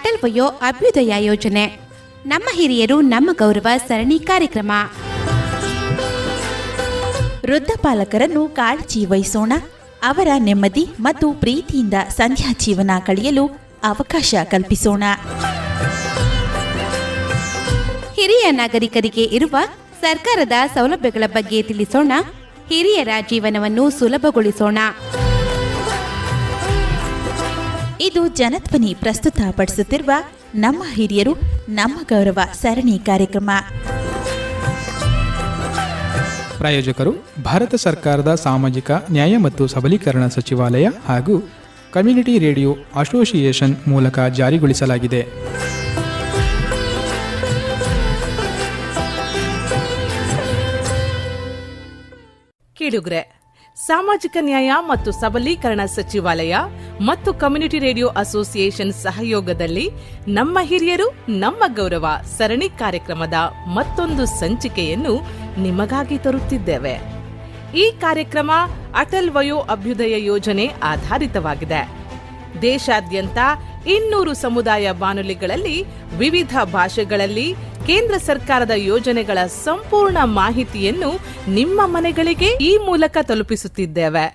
ಅಟಲ್ ವಯೋ ಅಭ್ಯುದಯ ಯೋಜನೆ, ನಮ್ಮ ಹಿರಿಯರು ನಮ್ಮ ಗೌರವ ಸರಣಿ ಕಾರ್ಯಕ್ರಮ. ವೃದ್ಧ ಪಾಲಕರನ್ನು ಕಾಳಜಿ ವಹಿಸೋಣ. ಅವರ ನೆಮ್ಮದಿ ಮತ್ತು ಪ್ರೀತಿಯಿಂದ ಸಂಧ್ಯಾ ಜೀವನ ಕಳೆಯಲು ಅವಕಾಶ ಕಲ್ಪಿಸೋಣ. ಹಿರಿಯ ನಾಗರಿಕರಿಗೆ ಇರುವ ಸರ್ಕಾರದ ಸೌಲಭ್ಯಗಳ ಬಗ್ಗೆ ತಿಳಿಸೋಣ. ಹಿರಿಯರ ಜೀವನವನ್ನು ಸುಲಭಗೊಳಿಸೋಣ. ಇದು ಜನಧ್ವನಿ ಪ್ರಸ್ತುತಪಡಿಸುತ್ತಿರುವ ನಮ್ಮ ಹಿರಿಯರು ನಮ್ಮ ಗೌರವ ಸರಣಿ ಕಾರ್ಯಕ್ರಮ. ಪ್ರಾಯೋಜಕರು ಭಾರತ ಸರ್ಕಾರದ ಸಾಮಾಜಿಕ ನ್ಯಾಯ ಮತ್ತು ಸಬಲೀಕರಣ ಸಚಿವಾಲಯ ಹಾಗೂ ಕಮ್ಯುನಿಟಿ ರೇಡಿಯೋ ಅಸೋಸಿಯೇಷನ್ ಮೂಲಕ ಜಾರಿಗೊಳಿಸಲಾಗಿದೆ. ಕೇಳುಗ್ರೆ, ಸಾಮಾಜಿಕ ನ್ಯಾಯ ಮತ್ತು ಸಬಲೀಕರಣ ಸಚಿವಾಲಯ ಮತ್ತು ಕಮ್ಯುನಿಟಿ ರೇಡಿಯೋ ಅಸೋಸಿಯೇಷನ್ ಸಹಯೋಗದಲ್ಲಿ ನಮ್ಮ ಹಿರಿಯರು ನಮ್ಮ ಗೌರವ ಸರಣಿ ಕಾರ್ಯಕ್ರಮದ ಮತ್ತೊಂದು ಸಂಚಿಕೆಯನ್ನು ನಿಮಗಾಗಿ ತರುತ್ತಿದ್ದೇವೆ. ಈ ಕಾರ್ಯಕ್ರಮ ಅಟಲ್ ವಯೋ ಅಭ್ಯುದಯ ಯೋಜನೆ ಆಧಾರಿತವಾಗಿದೆ. ದೇಶಾದ್ಯಂತ 200 ಸಮುದಾಯ ಬಾನುಲಿಗಳಲ್ಲಿ ವಿವಿಧ ಭಾಷೆಗಳಲ್ಲಿ ಕೇಂದ್ರ ಸರ್ಕಾರದ ಯೋಜನೆಗಳ ಸಂಪೂರ್ಣ ಮಾಹಿತಿಯನ್ನು ನಿಮ್ಮ ಮನೆಗಳಿಗೆ ಈ ಮೂಲಕ ತಲುಪಿಸುತ್ತಿದ್ದೇವೆ.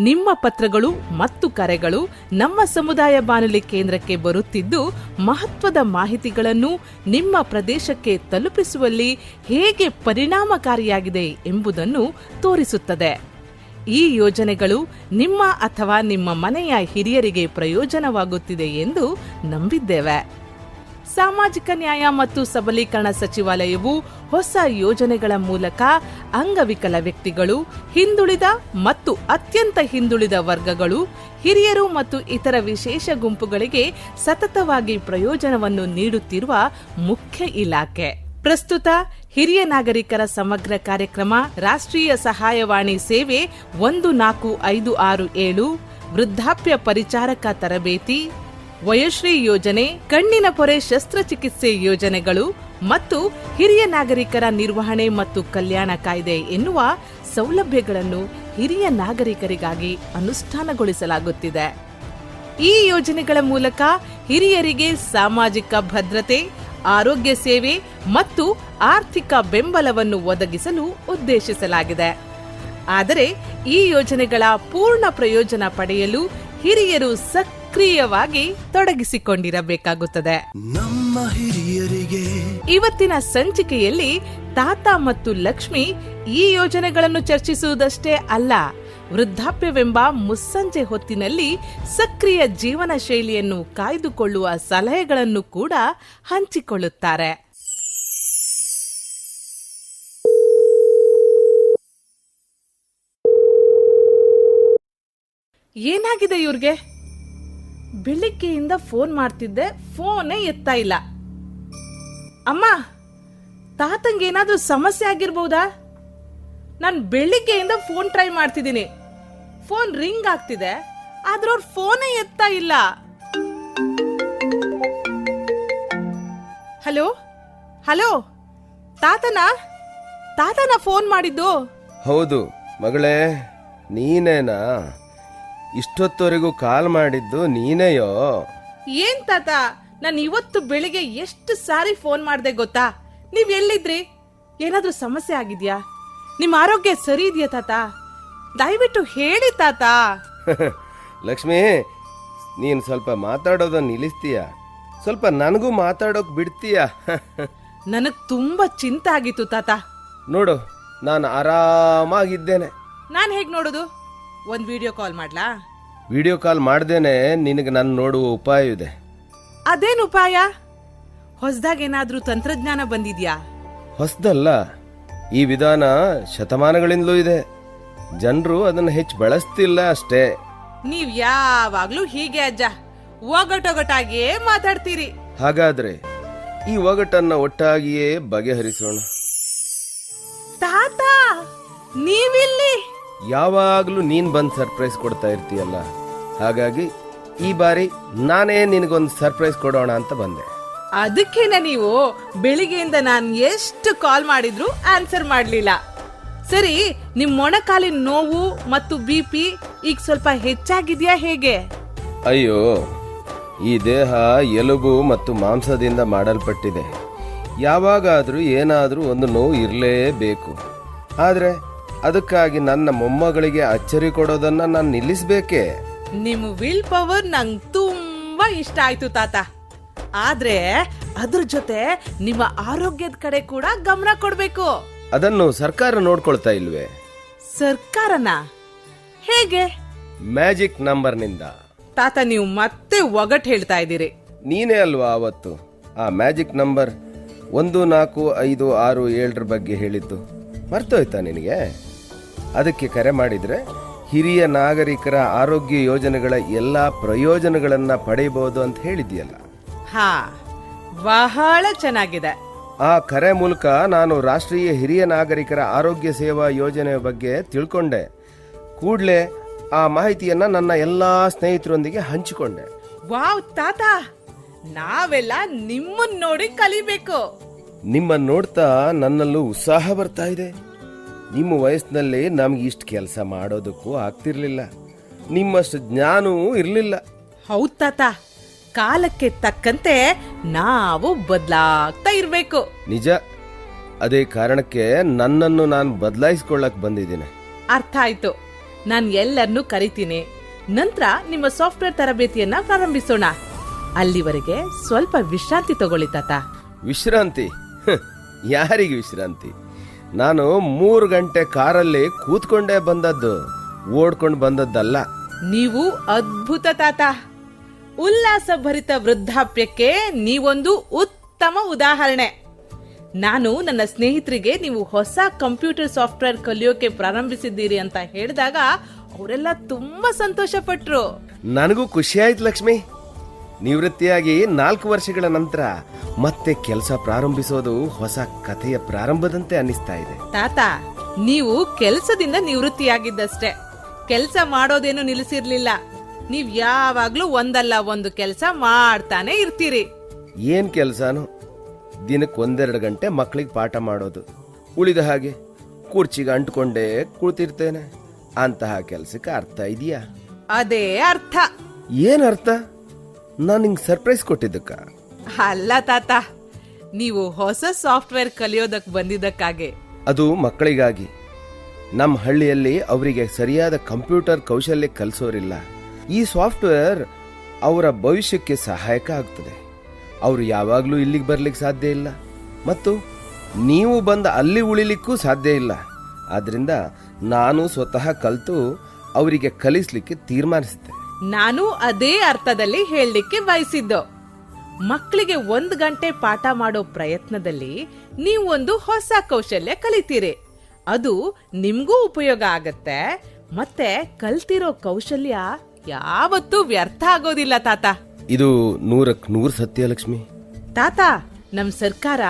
ನಿಮ್ಮ ಪತ್ರಗಳು ಮತ್ತು ಕರೆಗಳು ನಮ್ಮ ಸಮುದಾಯ ಬಾನುಲಿ ಕೇಂದ್ರಕ್ಕೆ ಬರುತ್ತಿದ್ದು, ಮಹತ್ವದ ಮಾಹಿತಿಗಳನ್ನು ನಿಮ್ಮ ಪ್ರದೇಶಕ್ಕೆ ತಲುಪಿಸುವಲ್ಲಿ ಹೇಗೆ ಪರಿಣಾಮಕಾರಿಯಾಗಿದೆ ಎಂಬುದನ್ನು ತೋರಿಸುತ್ತದೆ. ಈ ಯೋಜನೆಗಳು ನಿಮ್ಮ ಅಥವಾ ನಿಮ್ಮ ಮನೆಯ ಹಿರಿಯರಿಗೆ ಪ್ರಯೋಜನವಾಗುತ್ತಿದೆ ಎಂದು ನಂಬಿದ್ದೇವೆ. ಸಾಮಾಜಿಕ ನ್ಯಾಯ ಮತ್ತು ಸಬಲೀಕರಣ ಸಚಿವಾಲಯವು ಹೊಸ ಯೋಜನೆಗಳ ಮೂಲಕ ಅಂಗವಿಕಲ ವ್ಯಕ್ತಿಗಳು, ಹಿಂದುಳಿದ ಮತ್ತು ಅತ್ಯಂತ ಹಿಂದುಳಿದ ವರ್ಗಗಳು, ಹಿರಿಯರು ಮತ್ತು ಇತರ ವಿಶೇಷ ಗುಂಪುಗಳಿಗೆ ಸತತವಾಗಿ ಪ್ರಯೋಜನವನ್ನು ನೀಡುತ್ತಿರುವ ಮುಖ್ಯ ಇಲಾಖೆ. ಪ್ರಸ್ತುತ ಹಿರಿಯ ನಾಗರಿಕರ ಸಮಗ್ರ ಕಾರ್ಯಕ್ರಮ, ರಾಷ್ಟ್ರೀಯ ಸಹಾಯವಾಣಿ ಸೇವೆ 14567, ವೃದ್ಧಾಪ್ಯ ಪರಿಚಾರಕ ತರಬೇತಿ, ವಯೋಶ್ರೀ ಯೋಜನೆ, ಕಣ್ಣಿನ ಪೊರೆ ಶಸ್ತ್ರಚಿಕಿತ್ಸೆ ಯೋಜನೆಗಳು ಮತ್ತು ಹಿರಿಯ ನಾಗರಿಕರ ನಿರ್ವಹಣೆ ಮತ್ತು ಕಲ್ಯಾಣ ಕಾಯ್ದೆ ಎನ್ನುವ ಸೌಲಭ್ಯಗಳನ್ನು ಹಿರಿಯ ನಾಗರಿಕರಿಗಾಗಿ ಅನುಷ್ಠಾನಗೊಳಿಸಲಾಗುತ್ತಿದೆ. ಈ ಯೋಜನೆಗಳ ಮೂಲಕ ಹಿರಿಯರಿಗೆ ಸಾಮಾಜಿಕ ಭದ್ರತೆ, ಆರೋಗ್ಯ ಸೇವೆ ಮತ್ತು ಆರ್ಥಿಕ ಬೆಂಬಲವನ್ನು ಒದಗಿಸಲು ಉದ್ದೇಶಿಸಲಾಗಿದೆ. ಆದರೆ ಈ ಯೋಜನೆಗಳ ಪೂರ್ಣ ಪ್ರಯೋಜನ ಪಡೆಯಲು ಹಿರಿಯರು ಸಕ್ರಿಯವಾಗಿ ತೊಡಗಿಸಿಕೊಂಡಿರಬೇಕಾಗುತ್ತದೆ. ನಮ್ಮ ಹಿರಿಯರಿಗೆ ಇವತ್ತಿನ ಸಂಚಿಕೆಯಲ್ಲಿ ತಾತ ಮತ್ತು ಲಕ್ಷ್ಮಿ ಈ ಯೋಜನೆಗಳನ್ನು ಚರ್ಚಿಸುವುದಷ್ಟೇ ಅಲ್ಲ, ವೃದ್ಧಾಪ್ಯವೆಂಬ ಮುಸ್ಸಂಜೆ ಹೊತ್ತಿನಲ್ಲಿ ಸಕ್ರಿಯ ಜೀವನ ಶೈಲಿಯನ್ನು ಕಾಯ್ದುಕೊಳ್ಳುವ ಸಲಹೆಗಳನ್ನು ಕೂಡ ಹಂಚಿಕೊಳ್ಳುತ್ತಾರೆ. ಏನಾಗಿದೆ ಇವ್ರಿಗೆ? ಬೆಳಿಗ್ಗೆಯಿಂದ ಫೋನ್ ಮಾಡ್ತಿದ್ದೆ, ಫೋನೇ ಎತ್ತಾ ಇಲ್ಲ. ಅಮ್ಮ, ತಾತಂಗೇನಾದ್ರೂ ಸಮಸ್ಯೆ ಆಗಿರ್ಬಹುದಾ? ನಾನು ಬೆಳಿಗ್ಗೆಯಿಂದ ಫೋನ್ ಟ್ರೈ ಮಾಡ್ತಿದ್ದೀನಿ, ಫೋನ್ ರಿಂಗ್ ಆಗ್ತಿದೆ, ಆದ್ರೆ ಅವ್ರ ಫೋನೇ ಎತ್ತಾ ಇಲ್ಲ. ಹಲೋ ಹಲೋ, ತಾತನ ಫೋನ್ ಮಾಡಿದ್ದು? ಹೌದು ಮಗಳೇ, ನೀನೇನಾ? ಇಷ್ಟೊತ್ತವರೆಗೂ ಕಾಲ್ ಮಾಡಿದ್ದು ನೀನೇಯೋ? ಏನ್ ತಾತ, ನಾನು ಇವತ್ತು ಬೆಳಿಗ್ಗೆ ಎಷ್ಟು ಸಾರಿ ಫೋನ್ ಮಾಡ್ದೆ ಗೊತ್ತಾ? ನೀವ್ ಎಲ್ಲಿದ್ರಿ? ಏನಾದ್ರೂ ಸಮಸ್ಯೆ ಆಗಿದ್ಯಾ? ನಿಮ್ ಆರೋಗ್ಯ ಸರಿ ಇದೆಯಾ ತಾತ? ದಯವಿಟ್ಟು ಹೇಳಿ ತಾತ. ಲಕ್ಷ್ಮಿ, ನೀನ್ ಸ್ವಲ್ಪ ಮಾತಾಡೋದನ್ನ ನಿಲ್ಲಿಸ್ತೀಯ? ಸ್ವಲ್ಪ ನನಗೂ ಮಾತಾಡೋಕ್ ಬಿಡ್ತೀಯ? ನನಗ್ ತುಂಬಾ ಚಿಂತೆ ಆಗಿತ್ತು ತಾತ. ನೋಡು, ನಾನು ಆರಾಮಾಗಿದ್ದೇನೆ. ನಾನ್ ಹೇಗ್ ನೋಡುದು? ಒಂದ್ ವಿಡಿಯೋ ಕಾಲ್ ಮಾಡ್ಲಾ? ವಿಡಿಯೋ ಕಾಲ್ ಮಾಡ್ದೇನೆ ನಿನಗೆ ನಾನು ನೋಡುವ ಉಪಾಯ ಇದೆ. ಅದೇನ್ ಉಪಾಯ? ಹೊಸದಾಗೇನಾದ್ರೂ ತಂತ್ರಜ್ಞಾನ ಬಂದಿದ್ಯಾ? ಹೊಸದಲ್ಲ, ಈ ವಿಧಾನ ಶತಮಾನಗಳಿಂದಲೂ ಇದೆ. ಜನರು ಅದನ್ನು ಹೆಚ್ಚು ಬಳಸ್ತಿಲ್ಲ ಅಷ್ಟೇ. ನೀವ್ ಯಾವಾಗ್ಲೂ ಹೀಗೆ ಅಜ್ಜ, ಒಗಟೊಗಟಾಗಿಯೇ ಮಾತಾಡ್ತೀರಿ. ಹಾಗಾದ್ರೆ ಈ ಒಗಟನ್ನ ಒಟ್ಟಾಗಿಯೇ ಬಗೆಹರಿಸೋಣ. ತಾತ, ನೀವಿಲ್ಲಿ? ಯಾವಾಗ್ಲೂ ನೀನ್ ಬಂದ್ ಸರ್ಪ್ರೈಸ್ ಕೊಡ್ತಾ ಇರ್ತೀಯಲ್ಲ, ಹಾಗಾಗಿ ಈ ಬಾರಿ ನಾನೇ ನಿನಗೊಂದು ಸರ್ಪ್ರೈಸ್ ಕೊಡೋಣ ಅಂತ ಬಂದೆ. ಅದಕ್ಕೇನ ನೀವು ಬೆಳಿಗ್ಗೆಯಿಂದ ನಾನು ಎಷ್ಟು ಕಾಲ್ ಮಾಡಿದ್ರು ಆನ್ಸರ್ ಮಾಡ್ಲಿಲ್ಲ. ಸರಿ, ನಿಮ್ ಮೊಣಕಾಲಿನ ನೋವು ಮತ್ತು BP ಈಗ ಸ್ವಲ್ಪ ಹೆಚ್ಚಾಗಿದ್ಯಾ ಹೇಗೆ? ಅಯ್ಯೋ, ಈ ದೇಹ ಎಲುಬು ಮತ್ತು ಮಾಂಸದಿಂದ ಮಾಡಲ್ಪಟ್ಟಿದೆ. ಯಾವಾಗಾದರೂ ಏನಾದರೂ ಒಂದು ನೋವು ಇರಲೇಬೇಕು. ಆದರೆ ಅದಕ್ಕಾಗಿ ನನ್ನ ಮೊಮ್ಮಗಳಿಗೆ ಅಚ್ಚರಿ ಕೊಡೋದನ್ನ ನಾನು ನಿಲ್ಲಿಸಬೇಕೇ? ನಿಮ್ಮ ವಿಲ್ ಪವರ್ ನಂಗೆ ತುಂಬಾ ಇಷ್ಟ ಆಯ್ತು ತಾತ. ಆದ್ರೆ ಅದ್ರ ಜೊತೆ ನಿಮ್ಮ ಆರೋಗ್ಯದ ಕಡೆ ಕೂಡ ಗಮನ ಕೊಡ್ಬೇಕು. ಅದನ್ನು ಸರ್ಕಾರ ನೋಡ್ಕೊಳ್ತಾ ಇಲ್ವೇ? ಸರ್ಕಾರನ ಹೇಗೆ? ಮ್ಯಾಜಿಕ್ ನಂಬರ್ನಿಂದ. ತಾತ, ನೀವು ಮತ್ತೆ ಒಗಟ್ ಹೇಳ್ತಾ ಇದ್ದೀರಿ. ನೀನೇ ಅಲ್ವಾ ಅವತ್ತು ಆ ಮ್ಯಾಜಿಕ್ ನಂಬರ್ 14567 ಬಗ್ಗೆ ಹೇಳಿದ್ದು? ಮರ್ತೋಯ್ತಾ ನಿನಗೆ? ಅದಕ್ಕೆ ಕರೆ ಮಾಡಿದ್ರೆ ಹಿರಿಯ ನಾಗರಿಕರ ಆರೋಗ್ಯ ಯೋಜನೆಗಳ ಎಲ್ಲ ಪ್ರಯೋಜನಗಳನ್ನ ಪಡೆಯಬಹುದು ಅಂತ ಹೇಳಿದ್ಯಲ್ಲ. ಹಾ, ಬಹಳ ಚೆನ್ನಾಗಿದೆ. ಆ ಕರೆ ಮೂಲಕ ನಾನು ರಾಷ್ಟ್ರೀಯ ಹಿರಿಯ ನಾಗರಿಕರ ಆರೋಗ್ಯ ಸೇವಾ ಯೋಜನೆಯ ಬಗ್ಗೆ ತಿಳ್ಕೊಂಡೆ. ಕೂಡಲೇ ಆ ಮಾಹಿತಿಯನ್ನ ನನ್ನ ಎಲ್ಲಾ ಸ್ನೇಹಿತರೊಂದಿಗೆ ಹಂಚಿಕೊಂಡೆ. ವಾವ್ ತಾತ, ನಾವೆಲ್ಲ ನಿಮ್ಮನ್ನ ನೋಡಿ ಕಲಿಬೇಕು. ನಿಮ್ಮನ್ನು ನೋಡ್ತಾ ನನ್ನಲ್ಲೂ ಉತ್ಸಾಹ ಬರ್ತಾ ಇದೆ. ನಿಮ್ಮ ವಯಸ್ಸಿನಲ್ಲಿ ನಮ್ಗೆ ಇಷ್ಟು ಕೆಲಸ ಮಾಡೋದಕ್ಕೂ ಆಗ್ತಿರ್ಲಿಲ್ಲ. ನಿಮ್ಮಷ್ಟು ಜ್ಞಾನವೂ ಇರಲಿಲ್ಲ. ಹೌದ್ ತಾತ, ಕಾಲಕ್ಕೆ ತಕ್ಕಂತೆ ನಾವು ಬದಲಾಗ್ತಾ ಇರ್ಬೇಕು. ನಿಜ. ಅದೇ ಕಾರಣಕ್ಕೆ ನನ್ನನ್ನು ನಾನು ಬದಲಾಯಿಸ್ಕೊಳ್ಳಕ್ ಬಂದಿದ್ದೀನಿ. ಅರ್ಥ ಆಯ್ತು. ನಾನ್ ಎಲ್ಲರನ್ನೂ ಕರಿತೀನಿ. ನಂತರ ನಿಮ್ಮ ಸಾಫ್ಟ್ವೇರ್ ತರಬೇತಿಯನ್ನ ಪ್ರಾರಂಭಿಸೋಣ. ಅಲ್ಲಿವರೆಗೆ ಸ್ವಲ್ಪ ವಿಶ್ರಾಂತಿ ತಗೊಳ್ಳಿ ತಾತ. ವಿಶ್ರಾಂತಿ? ಯಾರಿಗೆ ವಿಶ್ರಾಂತಿ? ನಾನು 3 ಗಂಟೆ ಕಾರಲ್ಲಿ ಕೂತ್ಕೊಂಡೇ ಬಂದದ್ದು, ಓಡ್ಕೊಂಡು ಬಂದದ್ದಲ್ಲ. ನೀವು ಅದ್ಭುತ ತಾತ. ಉಲ್ಲಾಸಭರಿತ ವೃದ್ಧಾಪ್ಯಕ್ಕೆ ನೀವೊಂದು ಉತ್ತಮ ಉದಾಹರಣೆ. ನಾನು ನನ್ನ ಸ್ನೇಹಿತರಿಗೆ ನೀವು ಹೊಸ ಕಂಪ್ಯೂಟರ್ ಸಾಫ್ಟ್ವೇರ್ ಕಲಿಯೋಕೆ ಪ್ರಾರಂಭಿಸಿದ್ದೀರಿ ಅಂತ ಹೇಳಿದಾಗ ಅವರೆಲ್ಲ ತುಂಬಾ ಸಂತೋಷ ಪಟ್ರು. ನನಗೂ ಖುಷಿ ಆಯ್ತು ಲಕ್ಷ್ಮಿ. ನಿವೃತ್ತಿಯಾಗಿ 4 ವರ್ಷಗಳ ನಂತರ ಮತ್ತೆ ಕೆಲಸ ಪ್ರಾರಂಭಿಸೋದು ಹೊಸ ಕಥೆಯ ಪ್ರಾರಂಭದಂತೆ ಅನ್ನಿಸ್ತಾ ಇದೆ. ತಾತ, ನೀವು ಕೆಲಸದಿಂದ ನಿವೃತ್ತಿಯಾಗಿದ್ದಷ್ಟೇ, ಕೆಲಸ ಮಾಡೋದೇನು ನಿಲ್ಲಿಸಿರ್ಲಿಲ್ಲ. ನೀವ್ ಯಾವಾಗ್ಲೂ ಒಂದಲ್ಲ ಒಂದು ಕೆಲಸ ಮಾಡ್ತಾನೆ ಇರ್ತೀರಿ. ಏನ್ ಕೆಲಸನೋ? ದಿನಕ್ಕೆ 1-2 ಗಂಟೆ ಮಕ್ಕಳಿಗೆ ಪಾಠ ಮಾಡೋದು, ಉಳಿದ ಹಾಗೆ ಕುರ್ಚಿಗೆ ಅಂಟ್ಕೊಂಡೇ ಕೂತಿರ್ತೇನೆ. ಅಂತಹ ಕೆಲಸಕ್ಕೆ ಅರ್ಥ ಇದೆಯಾ? ಅದೇ ಅರ್ಥ. ಏನ್ ಅರ್ಥ? ನಾನು ನಿಂಗೆ ಸರ್ಪ್ರೈಸ್ ಕೊಟ್ಟಿದ್ದಕ್ಕ ಅಲ್ಲ ತಾತ, ನೀವು ಹೊಸ ಸಾಫ್ಟ್ವೇರ್ ಕಲಿಯೋದಕ್ ಬಂದಿದ್ದಕ್ಕಾಗೆ. ಅದು ಮಕ್ಕಳಿಗಾಗಿ. ನಮ್ಮ ಹಳ್ಳಿಯಲ್ಲಿ ಅವರಿಗೆ ಸರಿಯಾದ ಕಂಪ್ಯೂಟರ್ ಕೌಶಲ್ಯ ಕಲಿಸೋರಿಲ್ಲ. ಈ ಸಾಫ್ಟ್ವೇರ್ ಅವರ ಭವಿಷ್ಯಕ್ಕೆ ಸಹಾಯಕ ಆಗ್ತದೆ. ಅವರು ಯಾವಾಗಲೂ ಇಲ್ಲಿಗೆ ಬರ್ಲಿಕ್ಕೆ ಸಾಧ್ಯ ಇಲ್ಲ, ಮತ್ತು ನೀವು ಬಂದ ಅಲ್ಲಿ ಉಳಿಲಿಕ್ಕೂ ಸಾಧ್ಯ ಇಲ್ಲ. ಆದ್ರಿಂದ ನಾನು ಸ್ವತಃ ಕಲಿತು ಅವರಿಗೆ ಕಲಿಸ್ಲಿಕ್ಕೆ ತೀರ್ಮಾನಿಸಿದ್ದೆ. ನಾನು ಅದೇ ಅರ್ಥದಲ್ಲಿ ಹೇಳಲಿಕ್ಕೆ ಬಯಸಿದ್ದು. ಮಕ್ಕಳಿಗೆ 1 ಗಂಟೆ ಪಾಠ ಮಾಡೋ ಪ್ರಯತ್ನದಲ್ಲಿ ನೀವು ಒಂದು ಹೊಸ ಕೌಶಲ್ಯ ಕಲಿತೀರಿ. ಅದು ನಿಮ್ಗೂ ಉಪಯೋಗ ಆಗತ್ತೆ. ಮತ್ತೆ ಕಲ್ತಿರೋ ಕೌಶಲ್ಯ ಯಾವತ್ತೂ ವ್ಯರ್ಥ ಆಗೋದಿಲ್ಲ ತಾತ. ಇದು 100ಕ್ಕೆ 100 ಸತ್ಯ ಲಕ್ಷ್ಮಿ. ತಾತ, ನಮ್ ಸರ್ಕಾರ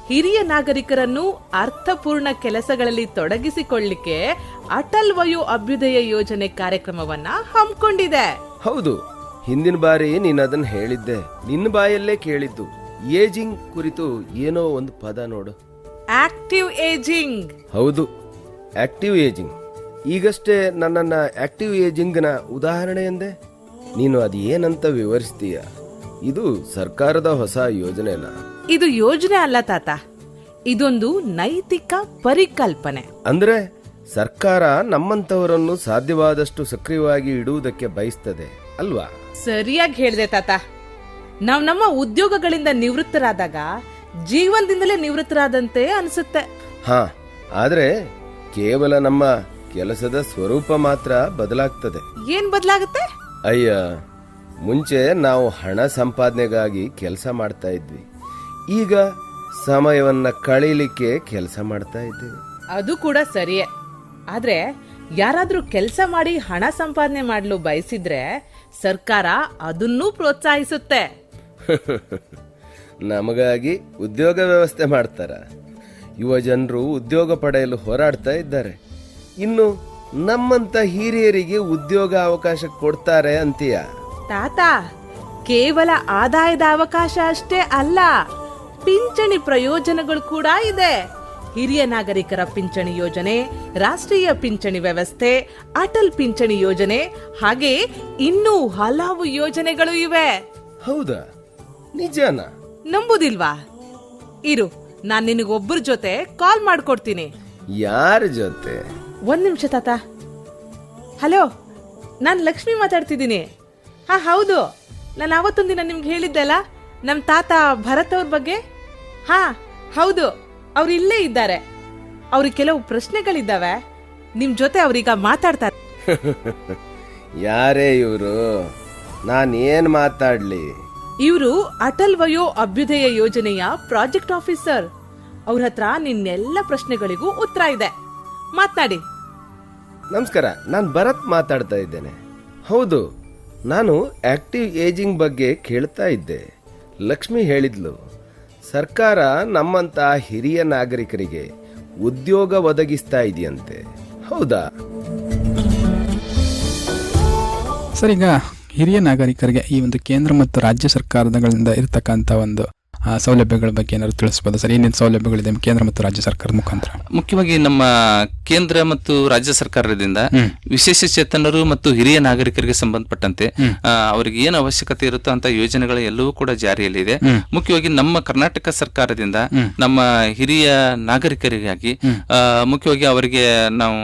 ಹಿರಿಯ ನಾಗರಿಕರನ್ನು ಅರ್ಥಪೂರ್ಣ ಕೆಲಸಗಳಲ್ಲಿ ತೊಡಗಿಸಿಕೊಳ್ಳಿಕ್ಕೆ ಅಟಲ್ ವಯೋ ಅಭ್ಯುದಯ ಯೋಜನೆ ಕಾರ್ಯಕ್ರಮವನ್ನ ಹಮ್ಮಿಕೊಂಡಿದೆ. ಹೌದು, ಹಿಂದಿನ ಬಾರಿ ನೀನು ಅದನ್ನ ಹೇಳಿದ್ದೆ. ನಿನ್ನ ಬಾಯಲ್ಲೇ ಕೇಳಿದ್ದು. ಏಜಿಂಗ್ ಕುರಿತು ಏನೋ ಒಂದು ಪದ ನೋಡು. Active ageing. ಹೌದು, ಆಕ್ಟಿವ್ ಏಜಿಂಗ್. ಈಗಷ್ಟೇ ನನ್ನನ್ನ ಆಕ್ಟಿವ್ ಏಜಿಂಗ್ನ ಉದಾಹರಣೆ ಎಂದೆ. ನೀನು ಅದು ಏನಂತ ವಿವರಿಸ್ತೀಯ? ಇದು ಸರ್ಕಾರದ ಹೊಸ ಯೋಜನೆನಾ? ಇದು ಯೋಜನೆ ಅಲ್ಲ ತಾತ, ಇದೊಂದು ನೈತಿಕ ಪರಿಕಲ್ಪನೆ. ಅಂದ್ರೆ ಸರ್ಕಾರ ನಮ್ಮಂತವರನ್ನು ಸಾಧ್ಯವಾದಷ್ಟು ಸಕ್ರಿಯವಾಗಿ ಇಡುವುದಕ್ಕೆ ಬಯಸ್ತದೆ ಅಲ್ವಾ? ಸರಿಯಾಗಿ ಹೇಳಿದೆ ತಾತ. ನಾವ್ ನಮ್ಮ ಉದ್ಯೋಗಗಳಿಂದ ನಿವೃತ್ತರಾದಾಗ ಜೀವನದಿಂದಲೇ ನಿವೃತ್ತರಾದಂತೆ ಅನ್ಸುತ್ತೆ. ಹಾ, ಆದ್ರೆ ಕೇವಲ ನಮ್ಮ ಕೆಲಸದ ಸ್ವರೂಪ ಮಾತ್ರ ಬದಲಾಗ್ತದೆ. ಏನ್ ಬದಲಾಗುತ್ತೆ? ಅಯ್ಯ, ಮುಂಚೆ ನಾವು ಹಣ ಸಂಪಾದನೆಗಾಗಿ ಕೆಲಸ ಮಾಡ್ತಾ ಇದ್ವಿ. ಈಗ ಸಮಯವನ್ನ ಕಳೀಲಿಕ್ಕೆ ಕೆಲಸ ಮಾಡ್ತಾ ಇದ್ದೀವಿ. ಅದು ಕೂಡ ಸರಿಯೇ. ಆದ್ರೆ ಯಾರಾದ್ರೂ ಕೆಲಸ ಮಾಡಿ ಹಣ ಸಂಪಾದನೆ ಮಾಡಲು ಬಯಸಿದ್ರೆ ಸರ್ಕಾರ ಅದನ್ನೂ ಪ್ರೋತ್ಸಾಹಿಸುತ್ತೆ. ನಮಗಾಗಿ ಉದ್ಯೋಗ ವ್ಯವಸ್ಥೆ ಮಾಡ್ತಾರ. ಯುವ ಜನರು ಉದ್ಯೋಗ ಪಡೆಯಲು ಹೋರಾಡ್ತಾ ಇದ್ದಾರೆ. ಇನ್ನು ನಮ್ಮಂತ ಹಿರಿಯರಿಗೆ ಉದ್ಯೋಗ ಅವಕಾಶ ಕೊಡ್ತಾರೆ ಅಂತೀಯ? ತಾತ, ಕೇವಲ ಆದಾಯದ ಅವಕಾಶ ಅಷ್ಟೇ ಅಲ್ಲ, ಪಿಂಚಣಿ ಪ್ರಯೋಜನಗಳು ಕೂಡ ಇದೆ. ಹಿರಿಯ ನಾಗರಿಕರ ಪಿಂಚಣಿ ಯೋಜನೆ, ರಾಷ್ಟ್ರೀಯ ಪಿಂಚಣಿ ವ್ಯವಸ್ಥೆ, ಅಟಲ್ ಪಿಂಚಣಿ ಯೋಜನೆ, ಹಾಗೆ ಇನ್ನೂ ಹಲವು ಯೋಜನೆಗಳು ಇವೆ. ಹೌದಾ? ನಿಜನಾ? ನಂಬುದಿಲ್ವಾ? ಇರು, ನಾನ್ ನಿನಗೊಬ್ಬರ ಜೊತೆ ಕಾಲ್ ಮಾಡ್ಕೊಡ್ತೀನಿ. ಯಾರ ಜೊತೆ? ಒಂದ್ ನಿಮಿಷ ತಾತ. ಹಲೋ, ನಾನ್ ಲಕ್ಷ್ಮಿ ಮಾತಾಡ್ತಿದ್ದೀನಿ. ಹಾ ಹೌದು, ನಾನು ಆವತ್ತೊಂದು ದಿನ ನಿಮ್ಗೆ ಹೇಳಿದ್ದೆಲ್ಲ ನಮ್ ತಾತ ಭರತ್ ಅವ್ರ ಬಗ್ಗೆ. ಹಾ ಹೌದು, ಅವ್ರು ಇಲ್ಲೇ ಇದ್ದಾರೆ. ಅವ್ರಿಗೆ ಕೆಲವು ಪ್ರಶ್ನೆಗಳಿದ್ದಾವೆ, ನಿಮ್ ಜೊತೆ ಅವ್ರೀಗ ಮಾತಾಡ್ತಾರೆ. ಯಾರೇ ಇವರು? ನಾನೇನ್ ಮಾತಾಡ್ಲಿ? ಇವರು ಅಟಲ್ ವಯೋ ಅಭ್ಯುದಯ ಯೋಜನೆಯ ಪ್ರಾಜೆಕ್ಟ್ ಆಫೀಸರ್. ಅವ್ರ ಹತ್ರ ನಿನ್ನೆಲ್ಲ ಪ್ರಶ್ನೆಗಳಿಗೂ ಉತ್ತರ ಇದೆ, ಮಾತನಾಡಿ. ನಮಸ್ಕಾರ, ನಾನು ಭರತ್ ಮಾತಾಡ್ತಾ ಇದ್ದೇನೆ. ಹೌದು, ನಾನು ಆಕ್ಟಿವ್ ಏಜಿಂಗ್ ಬಗ್ಗೆ ಕೇಳ್ತಾ ಇದ್ದೆ. ಲಕ್ಷ್ಮಿ ಹೇಳಿದ್ಲು, ಸರ್ಕಾರ ನಮ್ಮಂತ ಹಿರಿಯ ನಾಗರಿಕರಿಗೆ ಉದ್ಯೋಗ ಒದಗಿಸ್ತಾ ಇದೆಯಂತೆ. ಹೌದಾ? ಸರ್, ಈಗ ಹಿರಿಯ ನಾಗರಿಕರಿಗೆ ಈ ಒಂದು ಕೇಂದ್ರ ಮತ್ತು ರಾಜ್ಯ ಸರ್ಕಾರಗಳಿಂದ ಇರತಕ್ಕಂಥ ಒಂದು ಸೌಲಭ್ಯಗಳ ಬಗ್ಗೆ ಏನಾದ್ರು ತಿಳಿಸ್ಬೋದಾ ಸರ್? ಏನೇನು ಸೌಲಭ್ಯಗಳಿದೆ ಕೇಂದ್ರ ಮತ್ತು ರಾಜ್ಯ ಸರ್ಕಾರದ ಮುಖಾಂತರ? ಮುಖ್ಯವಾಗಿ ನಮ್ಮ ಕೇಂದ್ರ ಮತ್ತು ರಾಜ್ಯ ಸರ್ಕಾರದಿಂದ ವಿಶೇಷ ಚೇತನರು ಮತ್ತು ಹಿರಿಯ ನಾಗರಿಕರಿಗೆ ಸಂಬಂಧಪಟ್ಟಂತೆ ಅವರಿಗೆ ಏನು ಅವಶ್ಯಕತೆ ಇರುತ್ತೋ ಅಂತ ಯೋಜನೆಗಳು ಎಲ್ಲವೂ ಕೂಡ ಜಾರಿಯಲ್ಲಿದೆ. ಮುಖ್ಯವಾಗಿ ನಮ್ಮ ಕರ್ನಾಟಕ ಸರ್ಕಾರದಿಂದ ನಮ್ಮ ಹಿರಿಯ ನಾಗರಿಕರಿಗಾಗಿ ಮುಖ್ಯವಾಗಿ ಅವರಿಗೆ ನಾವು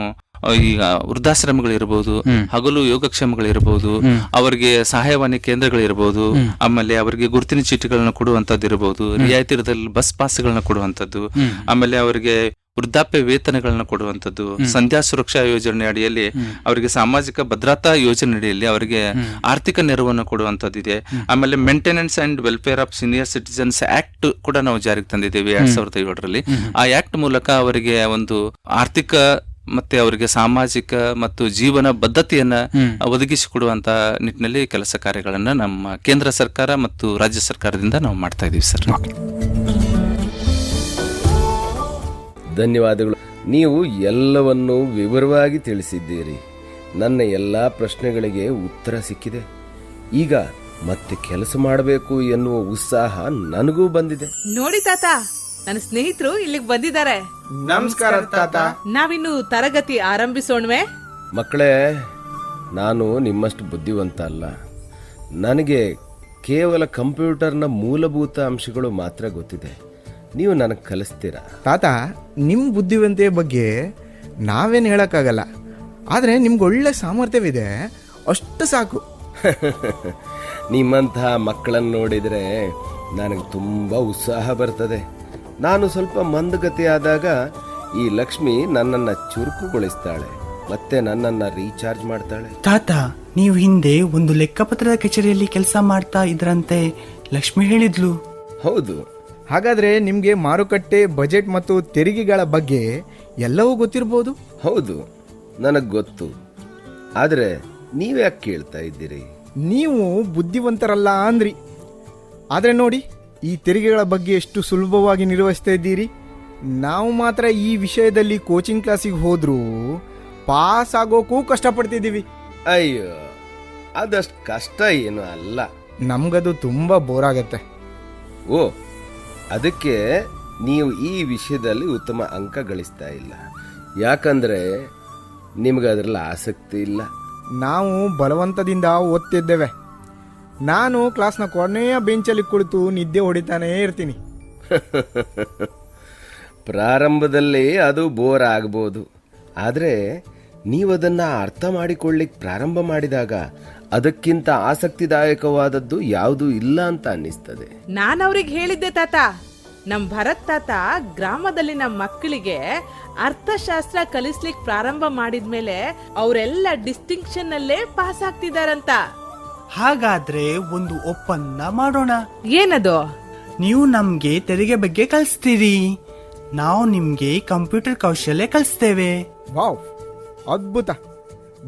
ಈಗ ವೃದ್ಧಾಶ್ರಮಗಳಿರ್ಬೋದು, ಹಗಲು ಯೋಗಕ್ಷೇಮಗಳಿರ್ಬೋದು, ಅವರಿಗೆ ಸಹಾಯವಾಣಿ ಕೇಂದ್ರಗಳಿರ್ಬೋದು, ಆಮೇಲೆ ಅವರಿಗೆ ಗುರುತಿನ ಚೀಟಿಗಳನ್ನ ಕೊಡುವಂತದ್ದು ಇರಬಹುದು, ರಿಯಾಯಿತಿ ದರದಲ್ಲಿ ಬಸ್ ಪಾಸ್ಗಳನ್ನ ಕೊಡುವಂತದ್ದು, ಆಮೇಲೆ ಅವರಿಗೆ ವೃದ್ಧಾಪ್ಯ ವೇತನಗಳನ್ನ ಕೊಡುವಂತದ್ದು, ಸಂಧ್ಯಾ ಸುರಕ್ಷಾ ಯೋಜನೆ ಅಡಿಯಲ್ಲಿ ಅವರಿಗೆ ಸಾಮಾಜಿಕ ಭದ್ರತಾ ಯೋಜನೆ ಅಡಿಯಲ್ಲಿ ಅವರಿಗೆ ಆರ್ಥಿಕ ನೆರವನ್ನು ಕೊಡುವಂತದ್ದಿದೆ. ಆಮೇಲೆ maintenance and welfare of senior citizens act ಕೂಡ ನಾವು ಜಾರಿಗೆ ತಂದಿದ್ದೇವೆ 2007ರಲ್ಲಿ. ಆ ಆಕ್ಟ್ ಮೂಲಕ ಅವರಿಗೆ ಒಂದು ಆರ್ಥಿಕ ಮತ್ತೆ ಅವರಿಗೆ ಸಾಮಾಜಿಕ ಮತ್ತು ಜೀವನ ಬದ್ಧತೆಯನ್ನ ಒದಗಿಸಿಕೊಡುವಂತ ನಿಟ್ಟಿನಲ್ಲಿ ಕೆಲಸ ಕಾರ್ಯಗಳನ್ನ ನಮ್ಮ ಕೇಂದ್ರ ಸರ್ಕಾರ ಮತ್ತು ರಾಜ್ಯ ಸರ್ಕಾರದಿಂದ ನಾವು ಮಾಡ್ತಾ ಇದೀವಿ ಸರ್. ಧನ್ಯವಾದಗಳು. ನೀವು ಎಲ್ಲವನ್ನೂ ವಿವರವಾಗಿ ತಿಳಿಸಿದ್ದೀರಿ. ನನ್ನ ಎಲ್ಲ ಪ್ರಶ್ನೆಗಳಿಗೆ ಉತ್ತರ ಸಿಕ್ಕಿದೆ. ಈಗ ಮತ್ತೆ ಕೆಲಸ ಮಾಡಬೇಕು ಎನ್ನುವ ಉತ್ಸಾಹ ನನಗೂ ಬಂದಿದೆ. ನೋಡಿ ತಾತ, ನನ್ನ ಸ್ನೇಹಿತರು ಇಲ್ಲಿಗೆ ಬಂದಿದ್ದಾರೆ. ನಮಸ್ಕಾರ ತಾತ. ನಾವಿನ್ನು ತರಗತಿ ಆರಂಭಿಸೋಣವೇ? ಮಕ್ಕಳೇ, ನಾನು ನಿಮ್ಮಷ್ಟು ಬುದ್ಧಿವಂತ ಅಲ್ಲ. ನನಗೆ ಕೇವಲ ಕಂಪ್ಯೂಟರ್ನ ಮೂಲಭೂತ ಅಂಶಗಳು ಮಾತ್ರ ಗೊತ್ತಿದೆ. ನೀವು ನನಗೆ ಕಲಿಸ್ತೀರಾ? ತಾತ, ನಿಮ್ಮ ಬುದ್ಧಿವಂತೆಯ ಬಗ್ಗೆ ನಾವೇನು ಹೇಳೋಕ್ಕಾಗಲ್ಲ, ಆದರೆ ನಿಮ್ಗೆ ಒಳ್ಳೆ ಸಾಮರ್ಥ್ಯವಿದೆ, ಅಷ್ಟು ಸಾಕು. ನಿಮ್ಮಂತಹ ಮಕ್ಕಳನ್ನು ನೋಡಿದರೆ ನನಗೆ ತುಂಬ ಉತ್ಸಾಹ ಬರ್ತದೆ. ನಾನು ಸ್ವಲ್ಪ ಮಂದಗತಿ ಆದಾಗ ಈ ಲಕ್ಷ್ಮಿ ನನ್ನನ್ನು ಚುರುಕುಗೊಳಿಸ್ತಾಳೆ, ಮತ್ತೆ ನನ್ನನ್ನು ರೀಚಾರ್ಜ್ ಮಾಡ್ತಾಳೆ. ತಾತ, ನೀವು ಹಿಂದೆ ಒಂದು ಲೆಕ್ಕಪತ್ರದ ಕಚೇರಿಯಲ್ಲಿ ಕೆಲಸ ಮಾಡ್ತಾ ಇದ್ರಂತೆ, ಲಕ್ಷ್ಮಿ ಹೇಳಿದ್ಲು. ಹೌದು. ಹಾಗಾದರೆ ನಿಮಗೆ ಮಾರುಕಟ್ಟೆ, ಬಜೆಟ್ ಮತ್ತು ತೆರಿಗೆಗಳ ಬಗ್ಗೆ ಎಲ್ಲವೂ ಗೊತ್ತಿರ್ಬೋದು. ಹೌದು, ನನಗೆ ಗೊತ್ತು. ಆದರೆ ನೀವ್ಯಾಕೆ ಕೇಳ್ತಾ ಇದ್ದೀರಿ? ನೀವು ಬುದ್ಧಿವಂತರಲ್ಲ ಅಂದ್ರಿ, ಆದರೆ ನೋಡಿ ಈ ತೆರಿಗೆಗಳ ಬಗ್ಗೆ ಎಷ್ಟು ಸುಲಭವಾಗಿ ನಿರ್ವಹಿಸ್ತಾ ಇದ್ದೀರಿ. ನಾವು ಮಾತ್ರ ಈ ವಿಷಯದಲ್ಲಿ ಕೋಚಿಂಗ್ ಕ್ಲಾಸಿಗೆ ಹೋದ್ರೂ ಪಾಸ್ ಆಗೋಕ್ಕೂ ಕಷ್ಟಪಡ್ತಿದ್ದೀವಿ. ಅಯ್ಯೋ, ಅದಷ್ಟು ಕಷ್ಟ ಏನು ಅಲ್ಲ. ನಮಗದು ತುಂಬ ಬೋರ್ ಆಗತ್ತೆ. ಓ, ಅದಕ್ಕೆ ನೀವು ಈ ವಿಷಯದಲ್ಲಿ ಉತ್ತಮ ಅಂಕ ಗಳಿಸ್ತಾ ಇಲ್ಲ, ಯಾಕಂದ್ರೆ ನಿಮ್ಗೆ ಅದರಲ್ಲಿ ಆಸಕ್ತಿ ಇಲ್ಲ. ನಾವು ಬಲವಂತದಿಂದ ಓದ್ತಿದ್ದೇವೆ. ನಾನು ಕ್ಲಾಸ್ನ ಕೊನೆಯ ಬೆಂಚಲ್ಲಿ ಕುಳಿತು ನಿದ್ದೆ ಹೊಡಿತಾನೇ ಇರ್ತೀನಿ. ಪ್ರಾರಂಭದಲ್ಲಿ ಅದು ಬೋರ್ ಆಗ್ಬೋದು, ಆದರೆ ನೀವು ಅದನ್ನು ಅರ್ಥ ಮಾಡಿಕೊಳ್ಳಿಕ್ಕೆ ಪ್ರಾರಂಭ ಮಾಡಿದಾಗ ಅದಕ್ಕಿಂತ ಆಸಕ್ತಿದಾಯಕವಾದದ್ದು ಯಾವುದೂ ಇಲ್ಲ ಅಂತ ಅನ್ನಿಸ್ತದೆ. ನಾನು ಅವ್ರಿಗೆ ಹೇಳಿದ್ದೆ ತಾತ, ನಮ್ ಭರತ್ ತಾತ ಗ್ರಾಮದಲ್ಲಿ ನಮ್ಮ ಮಕ್ಕಳಿಗೆ ಅರ್ಥಶಾಸ್ತ್ರ ಕಲಿಸ್ಲಿಕ್ಕೆ ಪ್ರಾರಂಭ ಮಾಡಿದ್ಮೇಲೆ ಅವರೆಲ್ಲ ಡಿಸ್ಟಿಂಕ್ಷನ್ ಅಲ್ಲೇ ಪಾಸ್ ಆಗ್ತಿದಾರಂತ. ಹಾಗಾದ್ರೆ ಒಂದು ಒಪ್ಪಂದ ಮಾಡೋಣ. ಏನದು? ನೀವು ನಮ್ಗೆ ತೆರಿಗೆ ಬಗ್ಗೆ ಕಲಿಸ್ತೀರಿ, ನಾವು ನಿಮ್ಗೆ ಕಂಪ್ಯೂಟರ್ ಕೌಶಲ್ಯ ಕಲಿಸ್ತೇವೆ. ವಾವ್, ಅದ್ಭುತ.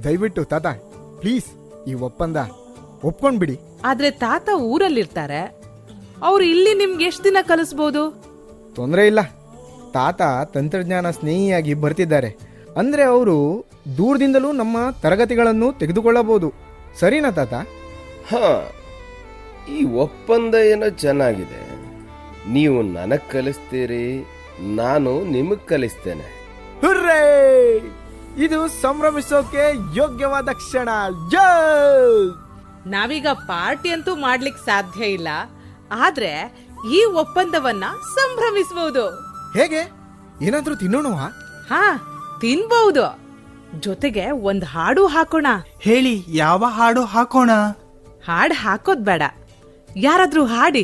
ದಯವಿಟ್ಟು ತಾತ, ಪ್ಲೀಸ್ ಈ ಒಪ್ಪಂದ ಒಪ್ಕೊಂಡ್ಬಿಡಿ. ಆದ್ರೆ ತಾತ ಊರಲ್ಲಿರ್ತಾರೆ, ಅವ್ರು ಇಲ್ಲಿ ನಿಮ್ಗೆ ಎಷ್ಟು ದಿನ ಕಲಿಸ್ಬೋದು? ತೊಂದರೆ ಇಲ್ಲ, ತಾತ ತಂತ್ರಜ್ಞಾನ ಸ್ನೇಹಿಯಾಗಿ ಬರ್ತಿದ್ದಾರೆ. ಅಂದ್ರೆ ಅವರು ದೂರದಿಂದಲೂ ನಮ್ಮ ತರಗತಿಗಳನ್ನು ತೆಗೆದುಕೊಳ್ಳಬಹುದು. ಸರಿನಾ ತಾತ? ಹಾ, ಈ ಒಪ್ಪಂದ ಏನೋ ಚೆನ್ನಾಗಿದೆ. ನೀವು ನನಗೆ ಕಲಿಸ್ತೀರಿ, ನಾನು ನಿಮಗೆ ಕಲಿಸ್ತೇನೆ. ಹುರ್ರೇ! ಇದು ಸಂಭ್ರಮಿಸೋಕೆ ಯೋಗ್ಯವಾದ ಕ್ಷಣ. ಜೈ! ನಾವೀಗ ಪಾರ್ಟಿ ಅಂತೂ ಮಾಡ್ಲಿಕ್ ಸಾಧ್ಯ ಇಲ್ಲ, ಆದ್ರೆ ಈ ಒಪ್ಪಂದವನ್ನ ಸಂಭ್ರಮಿಸಬಹುದು. ಹೇಗೆ? ಏನಾದ್ರೂ ತಿನ್ನೋಣವಾ? ಹಾ, ತಿನ್ಬಹುದು. ಜೊತೆಗೆ ಒಂದ್ ಹಾಡು ಹಾಕೋಣ. ಹೇಳಿ, ಯಾವ ಹಾಡು ಹಾಕೋಣ? ಹಾಡ್ ಹಾಕೋದ್ ಬೇಡ, ಯಾರಾದ್ರೂ ಹಾಡಿ.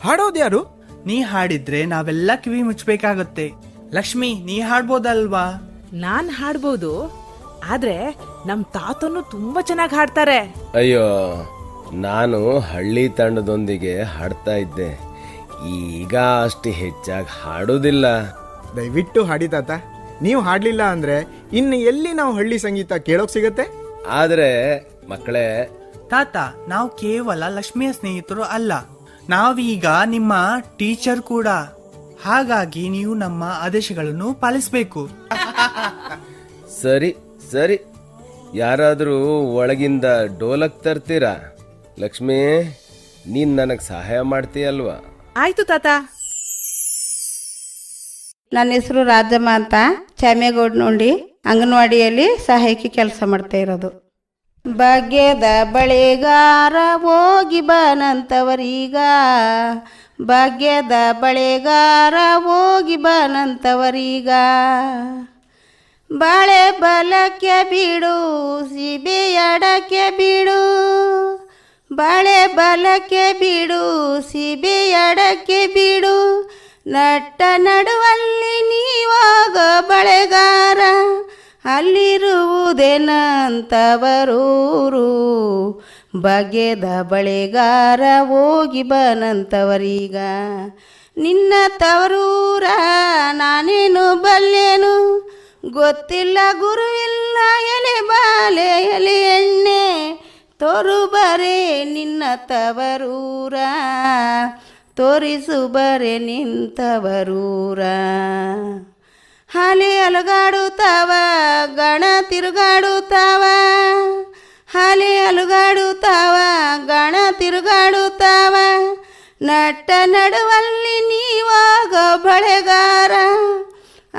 ಹಾಡೋದ್ಯಾರು? ನೀ ಹಾಡಿದ್ರೆ ನಾವೆಲ್ಲ ಕಿವಿ ಮುಚ್ಚಬೇಕಾಗತ್ತೆ. ಲಕ್ಷ್ಮಿ, ನೀ ಹಾಡ್ಬೋದಲ್ವಾ? ನಾನ್ ಹಾಡ್ಬೋದು, ಆದ್ರೆ ನಮ್ ತಾತನು ತುಂಬಾ ಚೆನ್ನಾಗಿ ಹಾಡ್ತಾರೆ. ಅಯ್ಯೋ, ನಾನು ಹಳ್ಳಿ ತಂಡದೊಂದಿಗೆ ಹಾಡ್ತಾ ಇದ್ದೆ, ಈಗ ಅಷ್ಟು ಹೆಚ್ಚಾಗಿ ಹಾಡೋದಿಲ್ಲ. ದಯವಿಟ್ಟು ಹಾಡಿ ತಾತ. ನೀವು ಹಾಡ್ಲಿಲ್ಲ ಅಂದ್ರೆ ಇನ್ನು ಎಲ್ಲಿ ನಾವು ಹಳ್ಳಿ ಸಂಗೀತ ಕೇಳೋಕ್ ಸಿಗತ್ತೆ? ಆದ್ರೆ ಮಕ್ಕಳೇ, ತಾತ, ನಾವು ಕೇವಲ ಲಕ್ಷ್ಮಿಯ ಸ್ನೇಹಿತರು ಅಲ್ಲ, ನಾವೀಗ ನಿಮ್ಮ ಟೀಚರ್ ಕೂಡ. ಹಾಗಾಗಿ ನೀವು ನಮ್ಮ ಆದೇಶಗಳನ್ನು ಪಾಲಿಸಬೇಕು. ಸರಿ ಸರಿ, ಯಾರಾದರೂ ಒಳಗಿಂದ ಡೋಲಕ್ ತರ್ತೀರಾ? ಲಕ್ಷ್ಮಿ, ನೀನ್ ನನಗೆ ಸಹಾಯ ಮಾಡ್ತೀಯಲ್ವಾ? ಆಯ್ತು ತಾತ. ನನ್ನ ಹೆಸರು ರಾಜಮ್ಮ ಅಂತ, ಚಾಮೇಗೌಡ ನೋಡಿ ಅಂಗನವಾಡಿಯಲ್ಲಿ ಸಹಾಯಕಿ ಕೆಲಸ ಮಾಡ್ತಾ ಇರೋದು. ಭಾಗ್ಯದ ಬಳೆಗಾರ ಹೋಗಿ ಬನಂತವರೀಗ, ಭಾಗ್ಯದ ಬಳೆಗಾರ ಹೋಗಿ ಬನಂತವರೀಗ, ಬಾಳೆ ಬಲಕ್ಕೆ ಬಿಡು ಸಿಬೆ ಎಡಕ್ಕೆ ಬಿಡು, ಬಾಳೆ ಬಲಕ್ಕೆ ಬಿಡು ಸಿಬೆ ಎಡಕ್ಕೆ ಬಿಡು, ನಟ್ಟ ನಡುವಲ್ಲಿ ನೀವಾಗ ಬಳೆಗಾರ, ಅಲ್ಲಿರುವುದೇನಂತವರೂರು, ಭಾಗ್ಯದ ಬಳೆಗಾರ ಹೋಗಿ ಬನಂತವರೀಗ, ನಿನ್ನ ತವರೂರ ನಾನೇನು ಬಲ್ಲೆನು, ಗೊತ್ತಿಲ್ಲ ಗುರುವಿಲ್ಲ ಎಲೆ ಬಾಲೆ ಎಲೆ ಎಣ್ಣೆ, ತೋರು ಬರೆ ನಿನ್ನ ತವರೂರ, ತೋರಿಸು ಬರೆ ನಿಂತವರೂರ, ಹಾಲೆ ಅಲುಗಾಡುತ್ತಾವ ಗಣ ತಿರುಗಾಡುತ್ತಾವ, ಹಾಲೆ ಅಲುಗಾಡುತ್ತಾವ ಗಣ ತಿರುಗಾಡುತ್ತಾವ, ನಟ್ಟ ನಡುವಲ್ಲಿ ನೀವಾಗ ಬಳೆಗಾರ,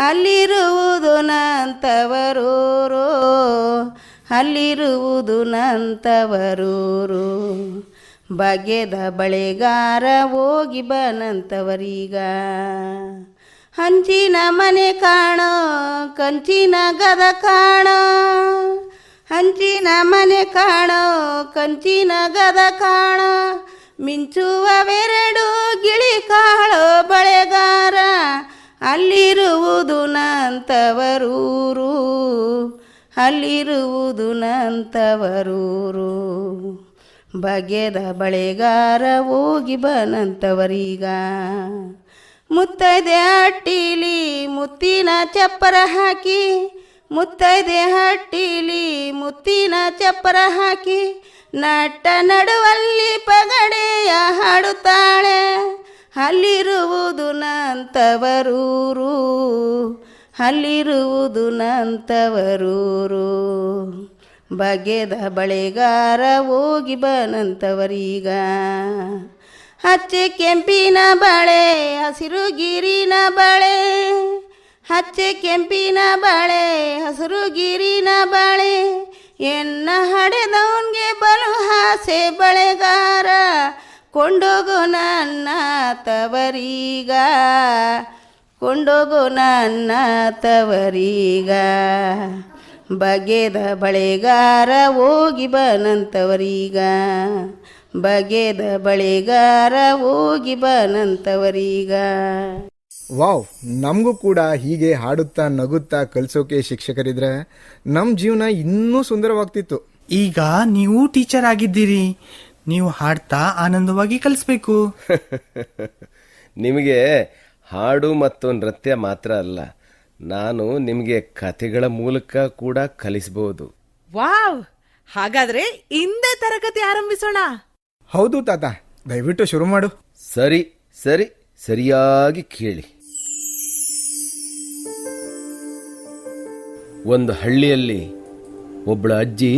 ಅಲ್ಲಿರುವುದು ನಂತವರೂರು, ಅಲ್ಲಿರುವುದು ನಂತವರೂರು, ಭಾಗ್ಯದ ಬಳೆಗಾರ ಹೋಗಿ ಬನಂತವರೀಗ, ಹಂಚಿನ ಮನೆ ಕಾಣೋ ಕಂಚಿನ ಗದ ಕಾಣೋ, ಹಂಚಿನ ಮನೆ ಕಾಣೋ ಕಂಚಿನ ಗದ ಕಾಣೋ, ಮಿಂಚುವವೆರಡು ಗಿಳಿ ಕಾಳೋ ಬಳೆಗಾರ, ಅಲ್ಲಿರುವುದು ನಂತವರೂರು, ಅಲ್ಲಿರುವುದು ನಂತವರೂರು, ಭಾಗ್ಯದ ಬಳೆಗಾರ ಹೋಗಿ ಬನಂತವರೀಗ, ಮುತ್ತೈದೆ ಹಟ್ಟಿಲಿ ಮುತ್ತಿನ ಚಪ್ಪರ ಹಾಕಿ, ಮುತ್ತೈದೆ ಹಟ್ಟಿಲಿ ಮುತ್ತಿನ ಚಪ್ಪರ ಹಾಕಿ, ನಟ್ಟ ನಡುವಲ್ಲಿ ಪಗಡೆಯ ಹಾಡುತ್ತಾಳೆ, ಅಲ್ಲಿರುವುದು ನಂತವರೂರು, ಅಲ್ಲಿರುವುದು ನಂತವರೂರು, ಭಾಗ್ಯದ ಬಳೆಗಾರ ಹೋಗಿ ಬನಂತವರೀಗ, ಹಚ್ಚೆ ಕೆಂಪಿನ ಬಳೆ ಹಸಿರು ಗಿರಿನ ಬಳೆ, ಹಚ್ಚೆ ಕೆಂಪಿನ ಬಳೆ ಹಸಿರು ಗಿರಿನ ಬಳೆ, ಎನ್ನ ಹಡೆದವನ್ಗೆ ಬಲು ಹಾಸೆ ಬಳೆಗಾರ, ಕೊಂಡೋಗು ನನ್ನ ತವರೀಗ, ಕೊಂಡೋಗು ನನ್ನ ತವರೀಗ, ಭಾಗ್ಯದ ಬಳೆಗಾರ ಹೋಗಿ ಬನಂತವರೀಗ, ಭಾಗ್ಯದ ಬಳೆಗಾರ ಹೋಗಿ ಬನಂತವರೀಗ. ವಾವ್, ನಮಗೂ ಕೂಡ ಹೀಗೆ ಹಾಡುತ್ತಾ ನಗುತ್ತಾ ಕಲಿಸೋಕೆ ಶಿಕ್ಷಕರಿದ್ರೆ ನಮ್ಮ ಜೀವನ ಇನ್ನೂ ಸುಂದರವಾಗ್ತಿತ್ತು. ಈಗ ನೀವು ಟೀಚರ್ ಆಗಿದ್ದೀರಿ, ನೀವು ಹಾಡ್ತಾ ಆನಂದವಾಗಿ ಕಲಿಸ್ಬೇಕು. ನಿಮಗೆ ಹಾಡು ಮತ್ತು ನೃತ್ಯ ಮಾತ್ರ ಅಲ್ಲ, ನಾನು ನಿಮಗೆ ಕಥೆಗಳ ಮೂಲಕ ಕೂಡ ಕಲಿಸಬಹುದು. ವಾವ್, ಹಾಗಾದ್ರೆ ಇಂದೇ ತರಗತಿ ಆರಂಭಿಸೋಣ. ಹೌದು ತಾತ, ದಯವಿಟ್ಟು ಶುರು ಮಾಡು. ಸರಿ ಸರಿ, ಸರಿಯಾಗಿ ಕೇಳಿ. ಒಂದು ಹಳ್ಳಿಯಲ್ಲಿ ಒಬ್ಬಳ ಅಜ್ಜಿ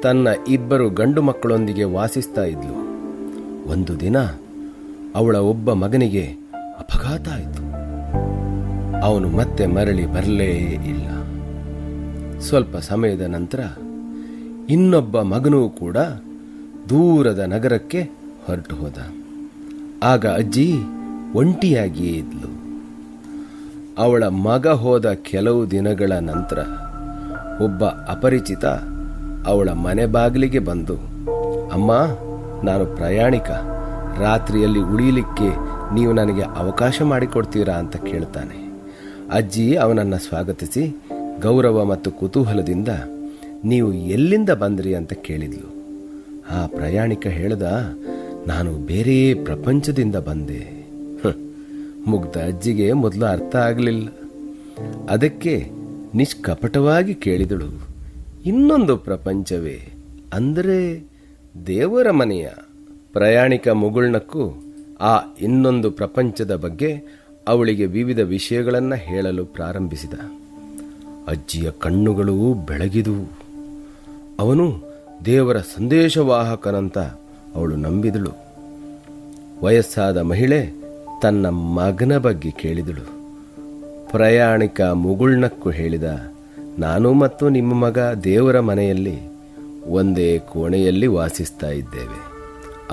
ತನ್ನ ಇಬ್ಬರು ಗಂಡು ಮಕ್ಕಳೊಂದಿಗೆ ವಾಸಿಸ್ತಾ ಇದ್ಲು. ಒಂದು ದಿನ ಅವಳ ಒಬ್ಬ ಮಗನಿಗೆ ಅಪಘಾತ ಆಯಿತು. ಅವನು ಮತ್ತೆ ಮರಳಿ ಬರಲೇ ಇಲ್ಲ. ಸ್ವಲ್ಪ ಸಮಯದ ನಂತರ ಇನ್ನೊಬ್ಬ ಮಗನೂ ಕೂಡ ದೂರದ ನಗರಕ್ಕೆ ಹೊರಟು ಹೋದ. ಆಗ ಅಜ್ಜಿ ಒಂಟಿಯಾಗಿಯೇ ಇದ್ಲು. ಅವಳ ಮಗ ಹೋದ ಕೆಲವು ದಿನಗಳ ನಂತರ ಒಬ್ಬ ಅಪರಿಚಿತ ಅವಳ ಮನೆ ಬಾಗಿಲಿಗೆ ಬಂದು, ಅಮ್ಮ, ನಾನು ಪ್ರಯಾಣಿಕ, ರಾತ್ರಿಯಲ್ಲಿ ಉಳಿಯಲಿಕ್ಕೆ ನೀವು ನನಗೆ ಅವಕಾಶ ಮಾಡಿಕೊಡ್ತೀರಾ ಅಂತ ಕೇಳ್ತಾನೆ. ಅಜ್ಜಿ ಅವನನ್ನು ಸ್ವಾಗತಿಸಿ ಗೌರವ ಮತ್ತು ಕುತೂಹಲದಿಂದ, ನೀವು ಎಲ್ಲಿಂದ ಬಂದ್ರಿ ಅಂತ ಕೇಳಿದ್ಲು. ಆ ಪ್ರಯಾಣಿಕ ಹೇಳ್ದ, ನಾನು ಬೇರೆ ಪ್ರಪಂಚದಿಂದ ಬಂದೆ. ಮುಗ್ಧ ಅಜ್ಜಿಗೆ ಮೊದಲು ಅರ್ಥ ಆಗಲಿಲ್ಲ. ಅದಕ್ಕೆ ನಿಷ್ಕಪಟವಾಗಿ ಕೇಳಿದಳು, ಇನ್ನೊಂದು ಪ್ರಪಂಚವೇ? ಅಂದರೆ ದೇವರ ಮನೆಯ? ಪ್ರಯಾಣಿಕ ಮುಗುಳ್ನಕ್ಕೂ ಆ ಇನ್ನೊಂದು ಪ್ರಪಂಚದ ಬಗ್ಗೆ ಅವಳಿಗೆ ವಿವಿಧ ವಿಷಯಗಳನ್ನು ಹೇಳಲು ಪ್ರಾರಂಭಿಸಿದ. ಅಜ್ಜಿಯ ಕಣ್ಣುಗಳು ಬೆಳಗಿದುವು. ಅವನು ದೇವರ ಸಂದೇಶವಾಹಕನಂತ ಅವಳು ನಂಬಿದಳು. ವಯಸ್ಸಾದ ಮಹಿಳೆ ತನ್ನ ಮಗನ ಬಗ್ಗೆ ಕೇಳಿದಳು. ಪ್ರಯಾಣಿಕ ಮುಗುಳ್ನಕ್ಕೂ ಹೇಳಿದ, ನಾನು ಮತ್ತು ನಿಮ್ಮ ಮಗ ದೇವರ ಮನೆಯಲ್ಲಿ ಒಂದೇ ಕೋಣೆಯಲ್ಲಿ ವಾಸಿಸ್ತಾ ಇದ್ದೇವೆ.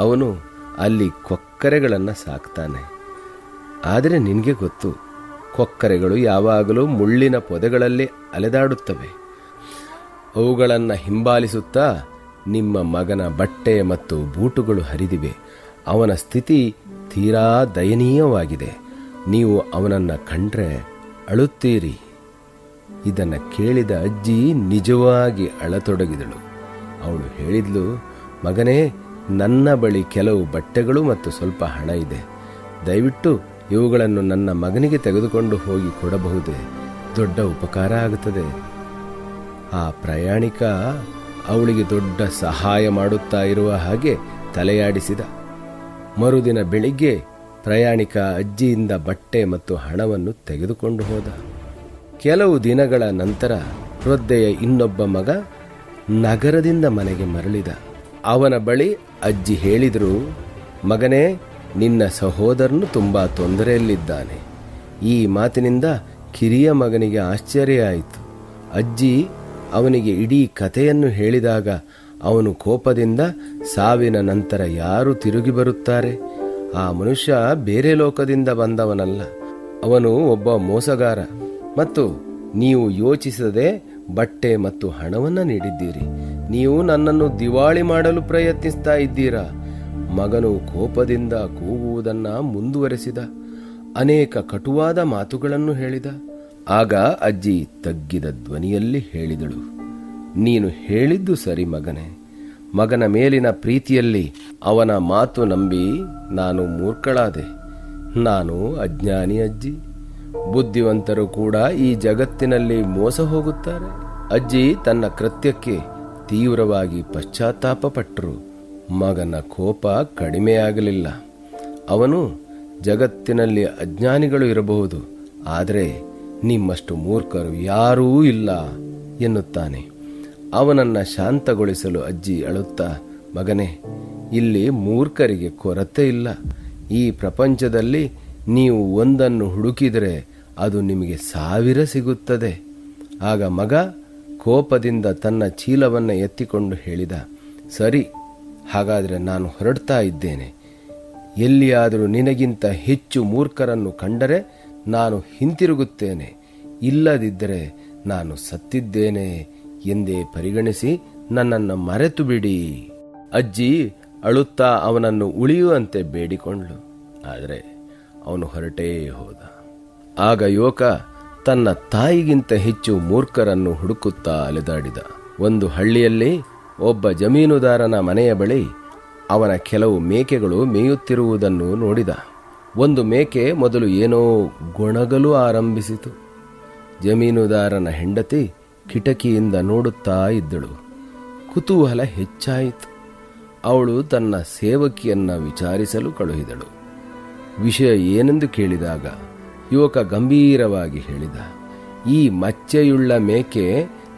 ಅವನು ಅಲ್ಲಿ ಕೊಕ್ಕರೆಗಳನ್ನು ಸಾಕ್ತಾನೆ. ಆದರೆ ನಿನಗೆ ಗೊತ್ತು, ಕೊಕ್ಕರೆಗಳು ಯಾವಾಗಲೂ ಮುಳ್ಳಿನ ಪೊದೆಗಳಲ್ಲಿ ಅಲೆದಾಡುತ್ತವೆ. ಅವುಗಳನ್ನು ಹಿಂಬಾಲಿಸುತ್ತಾ ನಿಮ್ಮ ಮಗನ ಬಟ್ಟೆ ಮತ್ತು ಬೂಟುಗಳು ಹರಿದಿವೆ. ಅವನ ಸ್ಥಿತಿ ತೀರಾ ದಯನೀಯವಾಗಿದೆ. ನೀವು ಅವನನ್ನು ಕಂಡ್ರೆ ಅಳುತ್ತೀರಿ. ಇದನ್ನು ಕೇಳಿದ ಅಜ್ಜಿ ನಿಜವಾಗಿ ಅಳತೊಡಗಿದಳು. ಅವಳು ಹೇಳಿದ್ಲು, ಮಗನೇ, ನನ್ನ ಬಳಿ ಕೆಲವು ಬಟ್ಟೆಗಳು ಮತ್ತು ಸ್ವಲ್ಪ ಹಣ ಇದೆ. ದಯವಿಟ್ಟು ಇವುಗಳನ್ನು ನನ್ನ ಮಗನಿಗೆ ತೆಗೆದುಕೊಂಡು ಹೋಗಿ ಕೊಡಬಹುದೇ? ದೊಡ್ಡ ಉಪಕಾರ ಆಗುತ್ತದೆ. ಆ ಪ್ರಯಾಣಿಕ ಅವಳಿಗೆ ದೊಡ್ಡ ಸಹಾಯ ಮಾಡುತ್ತಾ ಇರುವ ಹಾಗೆ ತಲೆಯಾಡಿಸಿದ. ಮರುದಿನ ಬೆಳಿಗ್ಗೆ ಪ್ರಯಾಣಿಕ ಅಜ್ಜಿಯಿಂದ ಬಟ್ಟೆ ಮತ್ತು ಹಣವನ್ನು ತೆಗೆದುಕೊಂಡು ಹೋದ. ಕೆಲವು ದಿನಗಳ ನಂತರ ವೃದ್ಧೆಯ ಇನ್ನೊಬ್ಬ ಮಗ ನಗರದಿಂದ ಮನೆಗೆ ಮರಳಿದ. ಅವನ ಬಳಿ ಅಜ್ಜಿ ಹೇಳಿದರು, ಮಗನೇ, ನಿನ್ನ ಸಹೋದರನು ತುಂಬ ತೊಂದರೆಯಲ್ಲಿದ್ದಾನೆ. ಈ ಮಾತಿನಿಂದ ಕಿರಿಯ ಮಗನಿಗೆ ಆಶ್ಚರ್ಯ ಆಯಿತು. ಅಜ್ಜಿ ಅವನಿಗೆ ಇಡೀ ಕಥೆಯನ್ನು ಹೇಳಿದಾಗ ಅವನು ಕೋಪದಿಂದ, ಸಾವಿನ ನಂತರ ಯಾರು ತಿರುಗಿ ಬರುತ್ತಾರೆ? ಆ ಮನುಷ್ಯ ಬೇರೆ ಲೋಕದಿಂದ ಬಂದವನಲ್ಲ, ಅವನು ಒಬ್ಬ ಮೋಸಗಾರ. ಮತ್ತು ನೀವು ಯೋಚಿಸದೆ ಬಟ್ಟೆ ಮತ್ತು ಹಣವನ್ನು ನೀಡಿದ್ದೀರಿ. ನೀವು ನನ್ನನ್ನು ದಿವಾಳಿ ಮಾಡಲು ಪ್ರಯತ್ನಿಸ್ತಾ ಇದ್ದೀರಾ. ಮಗನು ಕೋಪದಿಂದ ಕೂಗುವುದನ್ನು ಮುಂದುವರೆಸಿದ. ಅನೇಕ ಕಟುವಾದ ಮಾತುಗಳನ್ನು ಹೇಳಿದ. ಆಗ ಅಜ್ಜಿ ತಗ್ಗಿದ ಧ್ವನಿಯಲ್ಲಿ ಹೇಳಿದಳು, ನೀನು ಹೇಳಿದ್ದು ಸರಿ ಮಗನೇ. ಮಗನ ಮೇಲಿನ ಪ್ರೀತಿಯಲ್ಲಿ ಅವನ ಮಾತು ನಂಬಿ ನಾನು ಮೂರ್ಖಳಾದೆ. ನಾನು ಅಜ್ಞಾನಿ ಅಜ್ಜಿ. ಬುದ್ಧಿವಂತರು ಕೂಡ ಈ ಜಗತ್ತಿನಲ್ಲಿ ಮೋಸ ಹೋಗುತ್ತಾರೆ. ಅಜ್ಜಿ ತನ್ನ ಕೃತ್ಯಕ್ಕೆ ತೀವ್ರವಾಗಿ ಪಶ್ಚಾತ್ತಾಪ ಪಟ್ಟರು. ಮಗನ ಕೋಪ ಕಡಿಮೆಯಾಗಲಿಲ್ಲ. ಅವನು, ಜಗತ್ತಿನಲ್ಲಿ ಅಜ್ಞಾನಿಗಳು ಇರಬಹುದು, ಆದರೆ ನಿಮ್ಮಷ್ಟು ಮೂರ್ಖರು ಯಾರೂ ಇಲ್ಲ ಎನ್ನುತ್ತಾನೆ. ಅವನನ್ನು ಶಾಂತಗೊಳಿಸಲು ಅಜ್ಜಿ ಅಳುತ್ತಾ, ಮಗನೇ, ಇಲ್ಲಿ ಮೂರ್ಖರಿಗೆ ಕೊರತೆ ಇಲ್ಲ. ಈ ಪ್ರಪಂಚದಲ್ಲಿ ನೀವು ಒಂದನ್ನು ಹುಡುಕಿದರೆ ಅದು ನಿಮಗೆ 1000 ಸಿಗುತ್ತದೆ. ಆಗ ಮಗ ಕೋಪದಿಂದ ತನ್ನ ಚೀಲವನ್ನು ಎತ್ತಿಕೊಂಡು ಹೇಳಿದ, ಸರಿ, ಹಾಗಾದರೆ ನಾನು ಹೊರಡ್ತಾ ಇದ್ದೇನೆ. ಎಲ್ಲಿಯಾದರೂ ನಿನಗಿಂತ ಹೆಚ್ಚು ಮೂರ್ಖರನ್ನು ಕಂಡರೆ ನಾನು ಹಿಂತಿರುಗುತ್ತೇನೆ. ಇಲ್ಲದಿದ್ದರೆ ನಾನು ಸತ್ತಿದ್ದೇನೆ ಎಂದೇ ಪರಿಗಣಿಸಿ ನನ್ನನ್ನು ಮರೆತು ಬಿಡಿ. ಅಜ್ಜಿ ಅಳುತ್ತಾ ಅವನನ್ನು ಉಳಿಯುವಂತೆ ಬೇಡಿಕೊಂಡ್ಳು. ಆದರೆ ಅವನು ಹೊರಟೇ ಹೋದ. ಆಗ ಯುವಕ ತನ್ನ ತಾಯಿಗಿಂತ ಹೆಚ್ಚು ಮೂರ್ಖರನ್ನು ಹುಡುಕುತ್ತಾ ಅಲೆದಾಡಿದ. ಒಂದು ಹಳ್ಳಿಯಲ್ಲಿ ಒಬ್ಬ ಜಮೀನುದಾರನ ಮನೆಯ ಬಳಿ ಅವನ ಕೆಲವು ಮೇಕೆಗಳು ಮೇಯುತ್ತಿರುವುದನ್ನು ನೋಡಿದ. ಒಂದು ಮೇಕೆ ಮೊದಲು ಏನೋ ಗೊಣಗಲು ಆರಂಭಿಸಿತು. ಜಮೀನುದಾರನ ಹೆಂಡತಿ ಕಿಟಕಿಯಿಂದ ನೋಡುತ್ತಾ ಇದ್ದಳು. ಕುತೂಹಲ ಹೆಚ್ಚಾಯಿತು. ಅವಳು ತನ್ನ ಸೇವಕಿಯನ್ನ ವಿಚಾರಿಸಲು ಕಳುಹಿದಳು. ವಿಷಯ ಏನೆಂದು ಕೇಳಿದಾಗ ಯುವಕ ಗಂಭೀರವಾಗಿ ಹೇಳಿದ, ಈ ಮಚ್ಚೆಯುಳ್ಳ ಮೇಕೆ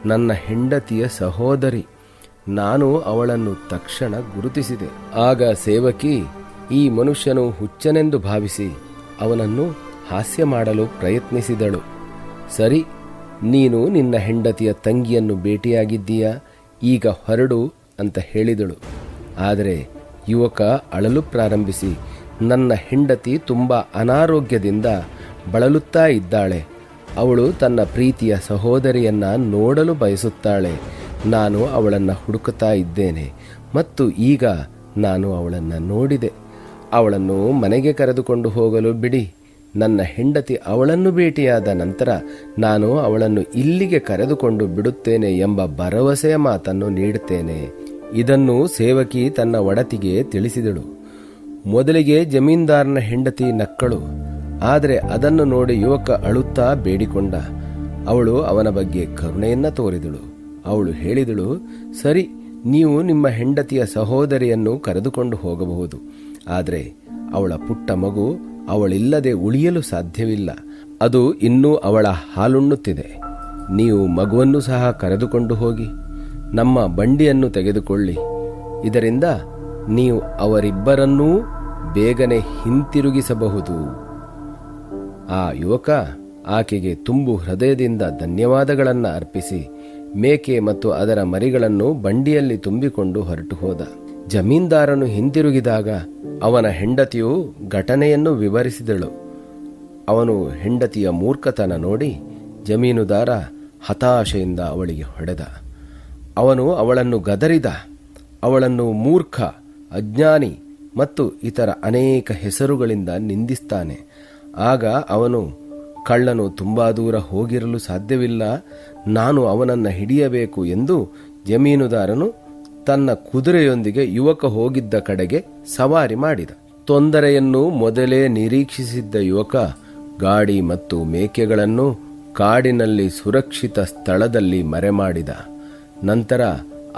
ನನ್ನ ಹೆಂಡತಿಯ ಸಹೋದರಿ. ನಾನು ಅವಳನ್ನು ತಕ್ಷಣ ಗುರುತಿಸಿದೆ. ಆಗ ಸೇವಕಿ ಈ ಮನುಷ್ಯನು ಹುಚ್ಚನೆಂದು ಭಾವಿಸಿ ಅವನನ್ನು ಹಾಸ್ಯ ಮಾಡಲು ಪ್ರಯತ್ನಿಸಿದಳು. ಸರಿ, ನೀನು ನಿನ್ನ ಹೆಂಡತಿಯ ತಂಗಿಯನ್ನು ಭೇಟಿಯಾಗಿದ್ದೀಯಾ, ಈಗ ಹೊರಡು ಅಂತ ಹೇಳಿದಳು. ಆದರೆ ಯುವಕ ಅಳಲು ಪ್ರಾರಂಭಿಸಿ, ನನ್ನ ಹೆಂಡತಿ ತುಂಬ ಅನಾರೋಗ್ಯದಿಂದ ಬಳಲುತ್ತಾ ಇದ್ದಾಳೆ. ಅವಳು ತನ್ನ ಪ್ರೀತಿಯ ಸಹೋದರಿಯನ್ನು ನೋಡಲು ಬಯಸುತ್ತಾಳೆ. ನಾನು ಅವಳನ್ನು ಹುಡುಕುತ್ತಾ ಇದ್ದೇನೆ ಮತ್ತು ಈಗ ನಾನು ಅವಳನ್ನು ನೋಡಿದೆ. ಅವಳನ್ನು ಮನೆಗೆ ಕರೆದುಕೊಂಡು ಹೋಗಲು ಬಿಡಿ. ನನ್ನ ಹೆಂಡತಿ ಅವಳನ್ನು ಭೇಟಿಯಾದ ನಂತರ ನಾನು ಅವಳನ್ನು ಇಲ್ಲಿಗೆ ಕರೆದುಕೊಂಡು ಬಿಡುತ್ತೇನೆ ಎಂಬ ಭರವಸೆಯ ಮಾತನ್ನು ನೀಡುತ್ತೇನೆ. ಇದನ್ನು ಸೇವಕಿ ತನ್ನ ಒಡತಿಗೆ ತಿಳಿಸಿದಳು. ಮೊದಲಿಗೆ ಜಮೀನ್ದಾರನ ಹೆಂಡತಿ ನಕ್ಕಳು. ಆದರೆ ಅದನ್ನು ನೋಡಿ ಯುವಕ ಅಳುತ್ತಾ ಬೇಡಿಕೊಂಡ. ಅವಳು ಅವನ ಬಗ್ಗೆ ಕರುಣೆಯನ್ನ ತೋರಿದಳು. ಅವಳು ಹೇಳಿದಳು, ಸರಿ, ನೀವು ನಿಮ್ಮ ಹೆಂಡತಿಯ ಸಹೋದರಿಯನ್ನು ಕರೆದುಕೊಂಡು ಹೋಗಬಹುದು. ಆದರೆ ಅವಳ ಪುಟ್ಟ ಮಗು ಅವಳಿಲ್ಲದೆ ಉಳಿಯಲು ಸಾಧ್ಯವಿಲ್ಲ. ಅದು ಇನ್ನೂ ಅವಳ ಹಾಲುಣ್ಣುತ್ತಿದೆ. ನೀವು ಮಗುವನ್ನು ಸಹ ಕರೆದುಕೊಂಡು ಹೋಗಿ ನಮ್ಮ ಬಂಡಿಯನ್ನು ತೆಗೆದುಕೊಳ್ಳಿ. ಇದರಿಂದ ನೀವು ಅವರಿಬ್ಬರನ್ನೂ ಬೇಗನೆ ಹಿಂತಿರುಗಿಸಬಹುದು. ಆ ಯುವಕ ಆಕೆಗೆ ತುಂಬು ಹೃದಯದಿಂದ ಧನ್ಯವಾದಗಳನ್ನು ಅರ್ಪಿಸಿ ಮೇಕೆ ಮತ್ತು ಅದರ ಮರಿಗಳನ್ನು ಬಂಡಿಯಲ್ಲಿ ತುಂಬಿಕೊಂಡು ಹೊರಟು ಹೋದ. ಜಮೀನ್ದಾರನು ಹಿಂತಿರುಗಿದಾಗ ಅವನ ಹೆಂಡತಿಯು ಘಟನೆಯನ್ನು ವಿವರಿಸಿದಳು. ಅವನು ಹೆಂಡತಿಯ ಮೂರ್ಖತನ ನೋಡಿ ಜಮೀನುದಾರ ಹತಾಶೆಯಿಂದ ಅವಳಿಗೆ ಹೊಡೆದ. ಅವನು ಅವಳನ್ನು ಗದರಿದ. ಅವಳನ್ನು ಮೂರ್ಖ, ಅಜ್ಞಾನಿ ಮತ್ತು ಇತರ ಅನೇಕ ಹೆಸರುಗಳಿಂದ ನಿಂದಿಸ್ತಾನೆ. ಆಗ ಅವನು, ಕಳ್ಳನು ತುಂಬ ದೂರ ಹೋಗಿರಲು ಸಾಧ್ಯವಿಲ್ಲ, ನಾನು ಅವನನ್ನು ಹಿಡಿಯಬೇಕು ಎಂದು ಜಮೀನುದಾರನು ತನ್ನ ಕುದುರೆಯೊಂದಿಗೆ ಯುವಕ ಹೋಗಿದ್ದ ಕಡೆಗೆ ಸವಾರಿ ಮಾಡಿದ. ತೊಂದರೆಯನ್ನು ಮೊದಲೇ ನಿರೀಕ್ಷಿಸಿದ್ದ ಯುವಕ ಗಾಡಿ ಮತ್ತು ಮೇಕೆಗಳನ್ನು ಕಾಡಿನಲ್ಲಿ ಸುರಕ್ಷಿತ ಸ್ಥಳದಲ್ಲಿ ಮರೆಮಾಡಿದ. ನಂತರ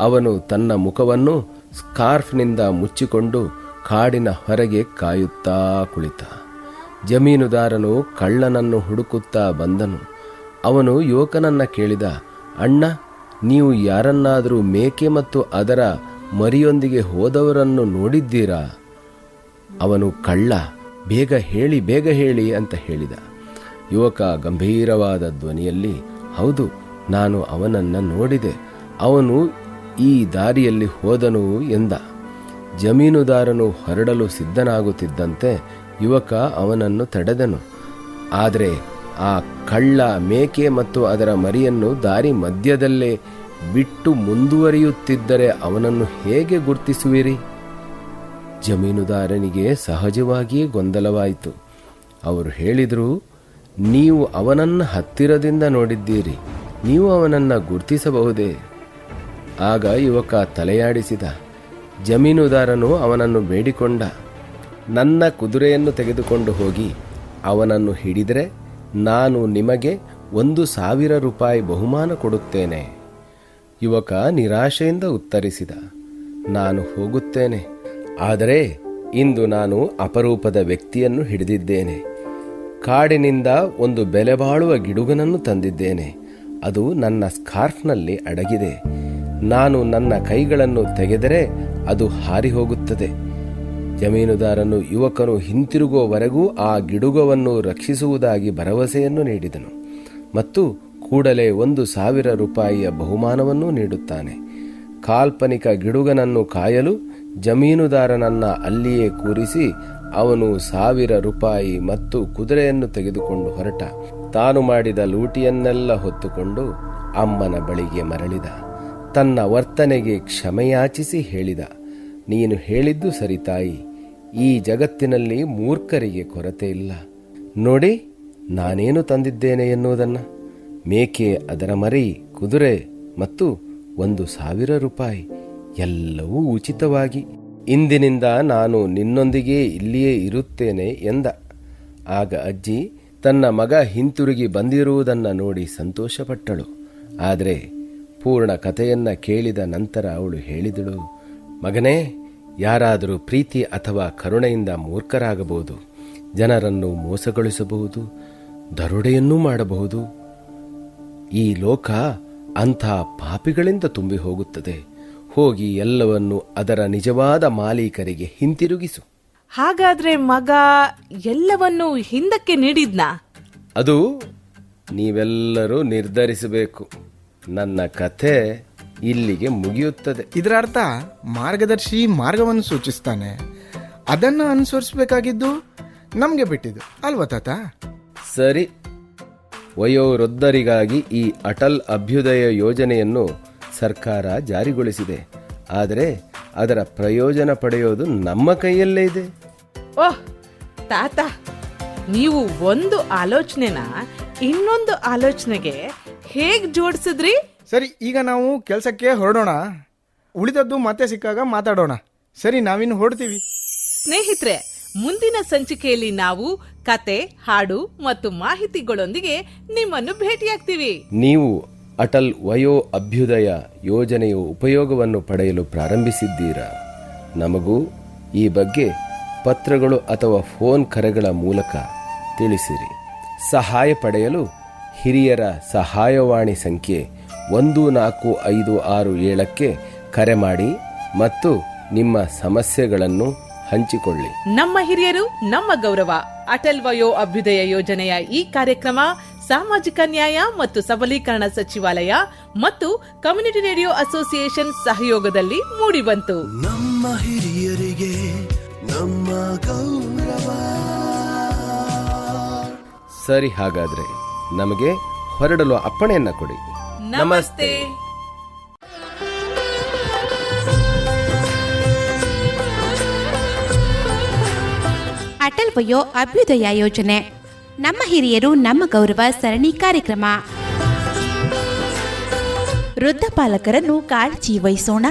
ಅವನು ತನ್ನ ಮುಖವನ್ನು ಸ್ಕಾರ್ಫ್ನಿಂದ ಮುಚ್ಚಿಕೊಂಡು ಕಾಡಿನ ಹೊರಗೆ ಕಾಯುತ್ತಾ ಕುಳಿತ. ಜಮೀನುದಾರನು ಕಳ್ಳನನ್ನು ಹುಡುಕುತ್ತಾ ಬಂದನು. ಅವನು ಯುವಕನನ್ನ ಕೇಳಿದ, ಅಣ್ಣ, ನೀವು ಯಾರನ್ನಾದರೂ ಮೇಕೆ ಮತ್ತು ಅದರ ಮರಿಯೊಂದಿಗೆ ಹೋದವರನ್ನು ನೋಡಿದ್ದೀರಾ? ಅವನು, ಕಳ್ಳ, ಬೇಗ ಹೇಳಿ ಅಂತ ಹೇಳಿದ. ಯುವಕ ಗಂಭೀರವಾದ ಧ್ವನಿಯಲ್ಲಿ, ಹೌದು, ನಾನು ಅವನನ್ನು ನೋಡಿದೆ, ಅವನು ಈ ದಾರಿಯಲ್ಲಿ ಹೋದನು ಎಂದ. ಜಮೀನುದಾರನು ಹೊರಡಲು ಸಿದ್ಧನಾಗುತ್ತಿದ್ದಂತೆ ಯುವಕ ಅವನನ್ನು ತಡೆದನು. ಆದರೆ ಆ ಕಳ್ಳ ಮೇಕೆ ಮತ್ತು ಅದರ ಮರಿಯನ್ನು ದಾರಿ ಮಧ್ಯದಲ್ಲೇ ಬಿಟ್ಟು ಮುಂದುವರಿಯುತ್ತಿದ್ದರೆ ಅವನನ್ನು ಹೇಗೆ ಗುರ್ತಿಸುವಿರಿ? ಜಮೀನುದಾರನಿಗೆ ಸಹಜವಾಗಿಯೇ ಗೊಂದಲವಾಯಿತು. ಅವರು ಹೇಳಿದರು, ನೀವು ಅವನನ್ನು ಹತ್ತಿರದಿಂದ ನೋಡಿದ್ದೀರಿ, ನೀವು ಅವನನ್ನು ಗುರ್ತಿಸಬಹುದೇ? ಆಗ ಯುವಕ ತಲೆಯಾಡಿಸಿದ. ಜಮೀನುದಾರನು ಅವನನ್ನು ಬೇಡಿಕೊಂಡ, ನನ್ನ ಕುದುರೆಯನ್ನು ತೆಗೆದುಕೊಂಡು ಹೋಗಿ ಅವನನ್ನು ಹಿಡಿದರೆ ನಾನು ನಿಮಗೆ 1,000 ರೂಪಾಯಿ ಬಹುಮಾನ ಕೊಡುತ್ತೇನೆ. ಯುವಕ ನಿರಾಶೆಯಿಂದ ಉತ್ತರಿಸಿದ, ನಾನು ಹೋಗುತ್ತೇನೆ, ಆದರೆ ಇಂದು ನಾನು ಅಪರೂಪದ ವ್ಯಕ್ತಿಯನ್ನು ಹಿಡಿದಿದ್ದೇನೆ. ಕಾಡಿನಿಂದ ಒಂದು ಬೆಲೆಬಾಳುವ ಗಿಡುಗನನ್ನು ತಂದಿದ್ದೇನೆ. ಅದು ನನ್ನ ಸ್ಕಾರ್ಫ್ನಲ್ಲಿ ಅಡಗಿದೆ. ನಾನು ನನ್ನ ಕೈಗಳನ್ನು ತೆಗೆದರೆ ಅದು ಹಾರಿ ಹೋಗುತ್ತದೆ. ಜಮೀನುದಾರನು ಯುವಕನು ಹಿಂತಿರುಗುವವರೆಗೂ ಆ ಗಿಡುಗವನ್ನು ರಕ್ಷಿಸುವುದಾಗಿ ಭರವಸೆಯನ್ನು ನೀಡಿದನು ಮತ್ತು ಕೂಡಲೇ 1,000 ರೂಪಾಯಿಯ ಬಹುಮಾನವನ್ನು ನೀಡುತ್ತಾನೆ. ಕಾಲ್ಪನಿಕ ಗಿಡುಗನನ್ನು ಕಾಯಲು ಜಮೀನುದಾರನನ್ನ ಅಲ್ಲಿಯೇ ಕೂರಿಸಿ ಅವನು 1,000 ರೂಪಾಯಿ ಮತ್ತು ಕುದುರೆಯನ್ನು ತೆಗೆದುಕೊಂಡು ಹೊರಟ. ತಾನು ಮಾಡಿದ ಲೂಟಿಯನ್ನೆಲ್ಲ ಹೊತ್ತುಕೊಂಡು ಅಮ್ಮನ ಬಳಿಗೆ ಮರಳಿದ. ತನ್ನ ವರ್ತನೆಗೆ ಕ್ಷಮೆಯಾಚಿಸಿ ಹೇಳಿದ, ನೀನು ಹೇಳಿದ್ದು ಸರಿ ತಾಯಿ, ಈ ಜಗತ್ತಿನಲ್ಲಿ ಮೂರ್ಖರಿಗೆ ಕೊರತೆ ಇಲ್ಲ. ನೋಡಿ, ನಾನೇನು ತಂದಿದ್ದೇನೆ ಎನ್ನುವುದನ್ನು, ಮೇಕೆ, ಅದರ ಮರಿ, ಕುದುರೆ ಮತ್ತು 1,000 ರೂಪಾಯಿ, ಎಲ್ಲವೂ ಉಚಿತವಾಗಿ. ಇಂದಿನಿಂದ ನಾನು ನಿನ್ನೊಂದಿಗೆ ಇಲ್ಲಿಯೇ ಇರುತ್ತೇನೆ ಎಂದ. ಆಗ ಅಜ್ಜಿ ತನ್ನ ಮಗ ಹಿಂತಿರುಗಿ ಬಂದಿರುವುದನ್ನು ನೋಡಿ ಸಂತೋಷಪಟ್ಟಳು. ಆದರೆ ಪೂರ್ಣ ಕಥೆಯನ್ನು ಕೇಳಿದ ನಂತರ ಅವಳು ಹೇಳಿದಳು, ಮಗನೇ, ಯಾರಾದರೂ ಪ್ರೀತಿ ಅಥವಾ ಕರುಣೆಯಿಂದ ಮೂರ್ಖರಾಗಬಹುದು, ಜನರನ್ನು ಮೋಸಗೊಳಿಸಬಹುದು, ದರೋಡೆಯನ್ನೂ ಮಾಡಬಹುದು. ಈ ಲೋಕ ಅಂಥ ಪಾಪಿಗಳಿಂದ ತುಂಬಿ ಹೋಗುತ್ತದೆ. ಹೋಗಿ ಎಲ್ಲವನ್ನು ಅದರ ನಿಜವಾದ ಮಾಲೀಕರಿಗೆ ಹಿಂತಿರುಗಿಸು. ಹಾಗಾದ್ರೆ ಮಗ ಎಲ್ಲವನ್ನೂ ಹಿಂದಕ್ಕೆ ನೀಡಿದ್ನಾ? ಅದು ನೀವೆಲ್ಲರೂ ನಿರ್ಧರಿಸಬೇಕು. ನನ್ನ ಕಥೆ ಇಲ್ಲಿಗೆ ಮುಗಿಯುತ್ತದೆ. ಇದರ ಅರ್ಥ ಮಾರ್ಗದರ್ಶಿ ಮಾರ್ಗವನ್ನು ಸೂಚಿಸ್ತಾನೆ, ಅದನ್ನು ಅನುಸರಿಸಬೇಕಾಗಿದ್ದು ನಮಗೆ ಬಿಟ್ಟಿದ್ದು ಅಲ್ವಾ ತಾತ? ಸರಿ, ವಯೋವೃದ್ಧರಿಗಾಗಿ ಈ ಅಟಲ್ ಅಭ್ಯುದಯ ಯೋಜನೆಯನ್ನು ಸರ್ಕಾರ ಜಾರಿಗೊಳಿಸಿದೆ. ಆದರೆ ಅದರ ಪ್ರಯೋಜನ ಪಡೆಯೋದು ನಮ್ಮ ಕೈಯಲ್ಲೇ ಇದೆ. ಓಹ್ ತಾತ, ನೀವು ಒಂದು ಆಲೋಚನೆನ ಇನ್ನೊಂದು ಆಲೋಚನೆಗೆ ಹೇಗ್ ಜೋಡಿಸಿದ್ರಿ? ಸರಿ, ಈಗ ನಾವು ಕೆಲಸಕ್ಕೆ ಹೊರಡೋಣ. ಉಳಿದದ್ದು ಮತ್ತೆ ಸಿಕ್ಕಾಗ ಮಾತಾಡೋಣ. ಸರಿ, ನಾವಿನ್ನು ಹೊರಡ್ತೀವಿ. ಸ್ನೇಹಿತರೆ, ಮುಂದಿನ ಸಂಚಿಕೆಯಲ್ಲಿ ನಾವು ಕತೆ, ಹಾಡು ಮತ್ತು ಮಾಹಿತಿಗಳೊಂದಿಗೆ ನಿಮ್ಮನ್ನು ಭೇಟಿಯಾಗ್ತೀವಿ. ನೀವು ಅಟಲ್ ವಯೋ ಅಭ್ಯುದಯ ಯೋಜನೆಯ ಉಪಯೋಗವನ್ನು ಪಡೆಯಲು ಪ್ರಾರಂಭಿಸಿದ್ದೀರಾ? ನಮಗೂ ಈ ಬಗ್ಗೆ ಪತ್ರಗಳು ಅಥವಾ ಫೋನ್ ಕರೆಗಳ ಮೂಲಕ ತಿಳಿಸಿರಿ. ಸಹಾಯ ಪಡೆಯಲು ಹಿರಿಯರ ಸಹಾಯವಾಣಿ ಸಂಖ್ಯೆ 14567ಕ್ಕೆ ಕರೆ ಮಾಡಿ ಮತ್ತು ನಿಮ್ಮ ಸಮಸ್ಯೆಗಳನ್ನು ಹಂಚಿಕೊಳ್ಳಿ. ನಮ್ಮ ಹಿರಿಯರು ನಮ್ಮ ಗೌರವ. ಅಟಲ್ ವಯೋ ಅಭ್ಯುದಯ ಯೋಜನೆಯ ಈ ಕಾರ್ಯಕ್ರಮ ಸಾಮಾಜಿಕ ನ್ಯಾಯ ಮತ್ತು ಸಬಲೀಕರಣ ಸಚಿವಾಲಯ ಮತ್ತು ಕಮ್ಯುನಿಟಿ ರೇಡಿಯೋ ಅಸೋಸಿಯೇಷನ್ ಸಹಯೋಗದಲ್ಲಿ ಮೂಡಿಬಂತು. ನಮ್ಮ ಹಿರಿಯರಿಗೆ ನಮ್ಮ ಗೌರವ. ಸರಿ, ಹಾಗಾದ್ರೆ ನಮಗೆ ಹೊರಡಲು ಅಪ್ಪಣೆಯನ್ನ ಕೊಡಿ. ನಮಸ್ತೆ. ಅಟಲ್ ವಯೋ ಅಭ್ಯುದಯ ಯೋಜನೆ ನಮ್ಮ ಹಿರಿಯರು ನಮ್ಮ ಗೌರವ ಸರಣಿ ಕಾರ್ಯಕ್ರಮ. ವೃದ್ಧ ಪಾಲಕರನ್ನು ಕಾಳಜಿ ವಹಿಸೋಣ.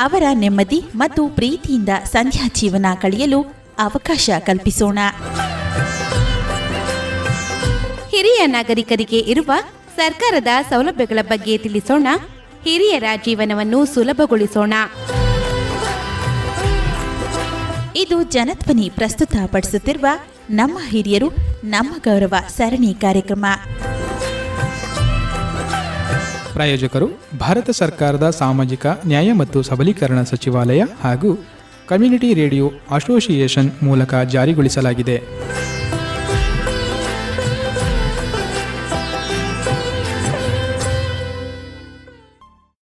ಅವರ ನೆಮ್ಮದಿ ಮತ್ತು ಪ್ರೀತಿಯಿಂದ ಸಂಧ್ಯಾ ಜೀವನ ಕಳೆಯಲು ಅವಕಾಶ ಕಲ್ಪಿಸೋಣ. ಹಿರಿಯ ನಾಗರಿಕರಿಗೆ ಇರುವ ಸರ್ಕಾರದ ಸೌಲಭ್ಯಗಳ ಬಗ್ಗೆ ತಿಳಿಸೋಣ. ಹಿರಿಯರ ಜೀವನವನ್ನು ಸುಲಭಗೊಳಿಸೋಣ. ಇದು ಜನಧ್ವನಿ ಪ್ರಸ್ತುತಪಡಿಸುತ್ತಿರುವ ನಮ್ಮ ಹಿರಿಯರು ನಮ್ಮ ಗೌರವ ಸರಣಿ ಕಾರ್ಯಕ್ರಮ. ಪ್ರಾಯೋಜಕರು ಭಾರತ ಸರ್ಕಾರದ ಸಾಮಾಜಿಕ ನ್ಯಾಯ ಮತ್ತು ಸಬಲೀಕರಣ ಸಚಿವಾಲಯ ಹಾಗೂ ಕಮ್ಯುನಿಟಿ ರೇಡಿಯೋ ಅಸೋಸಿಯೇಷನ್ ಮೂಲಕ ಜಾರಿಗೊಳಿಸಲಾಗಿದೆ.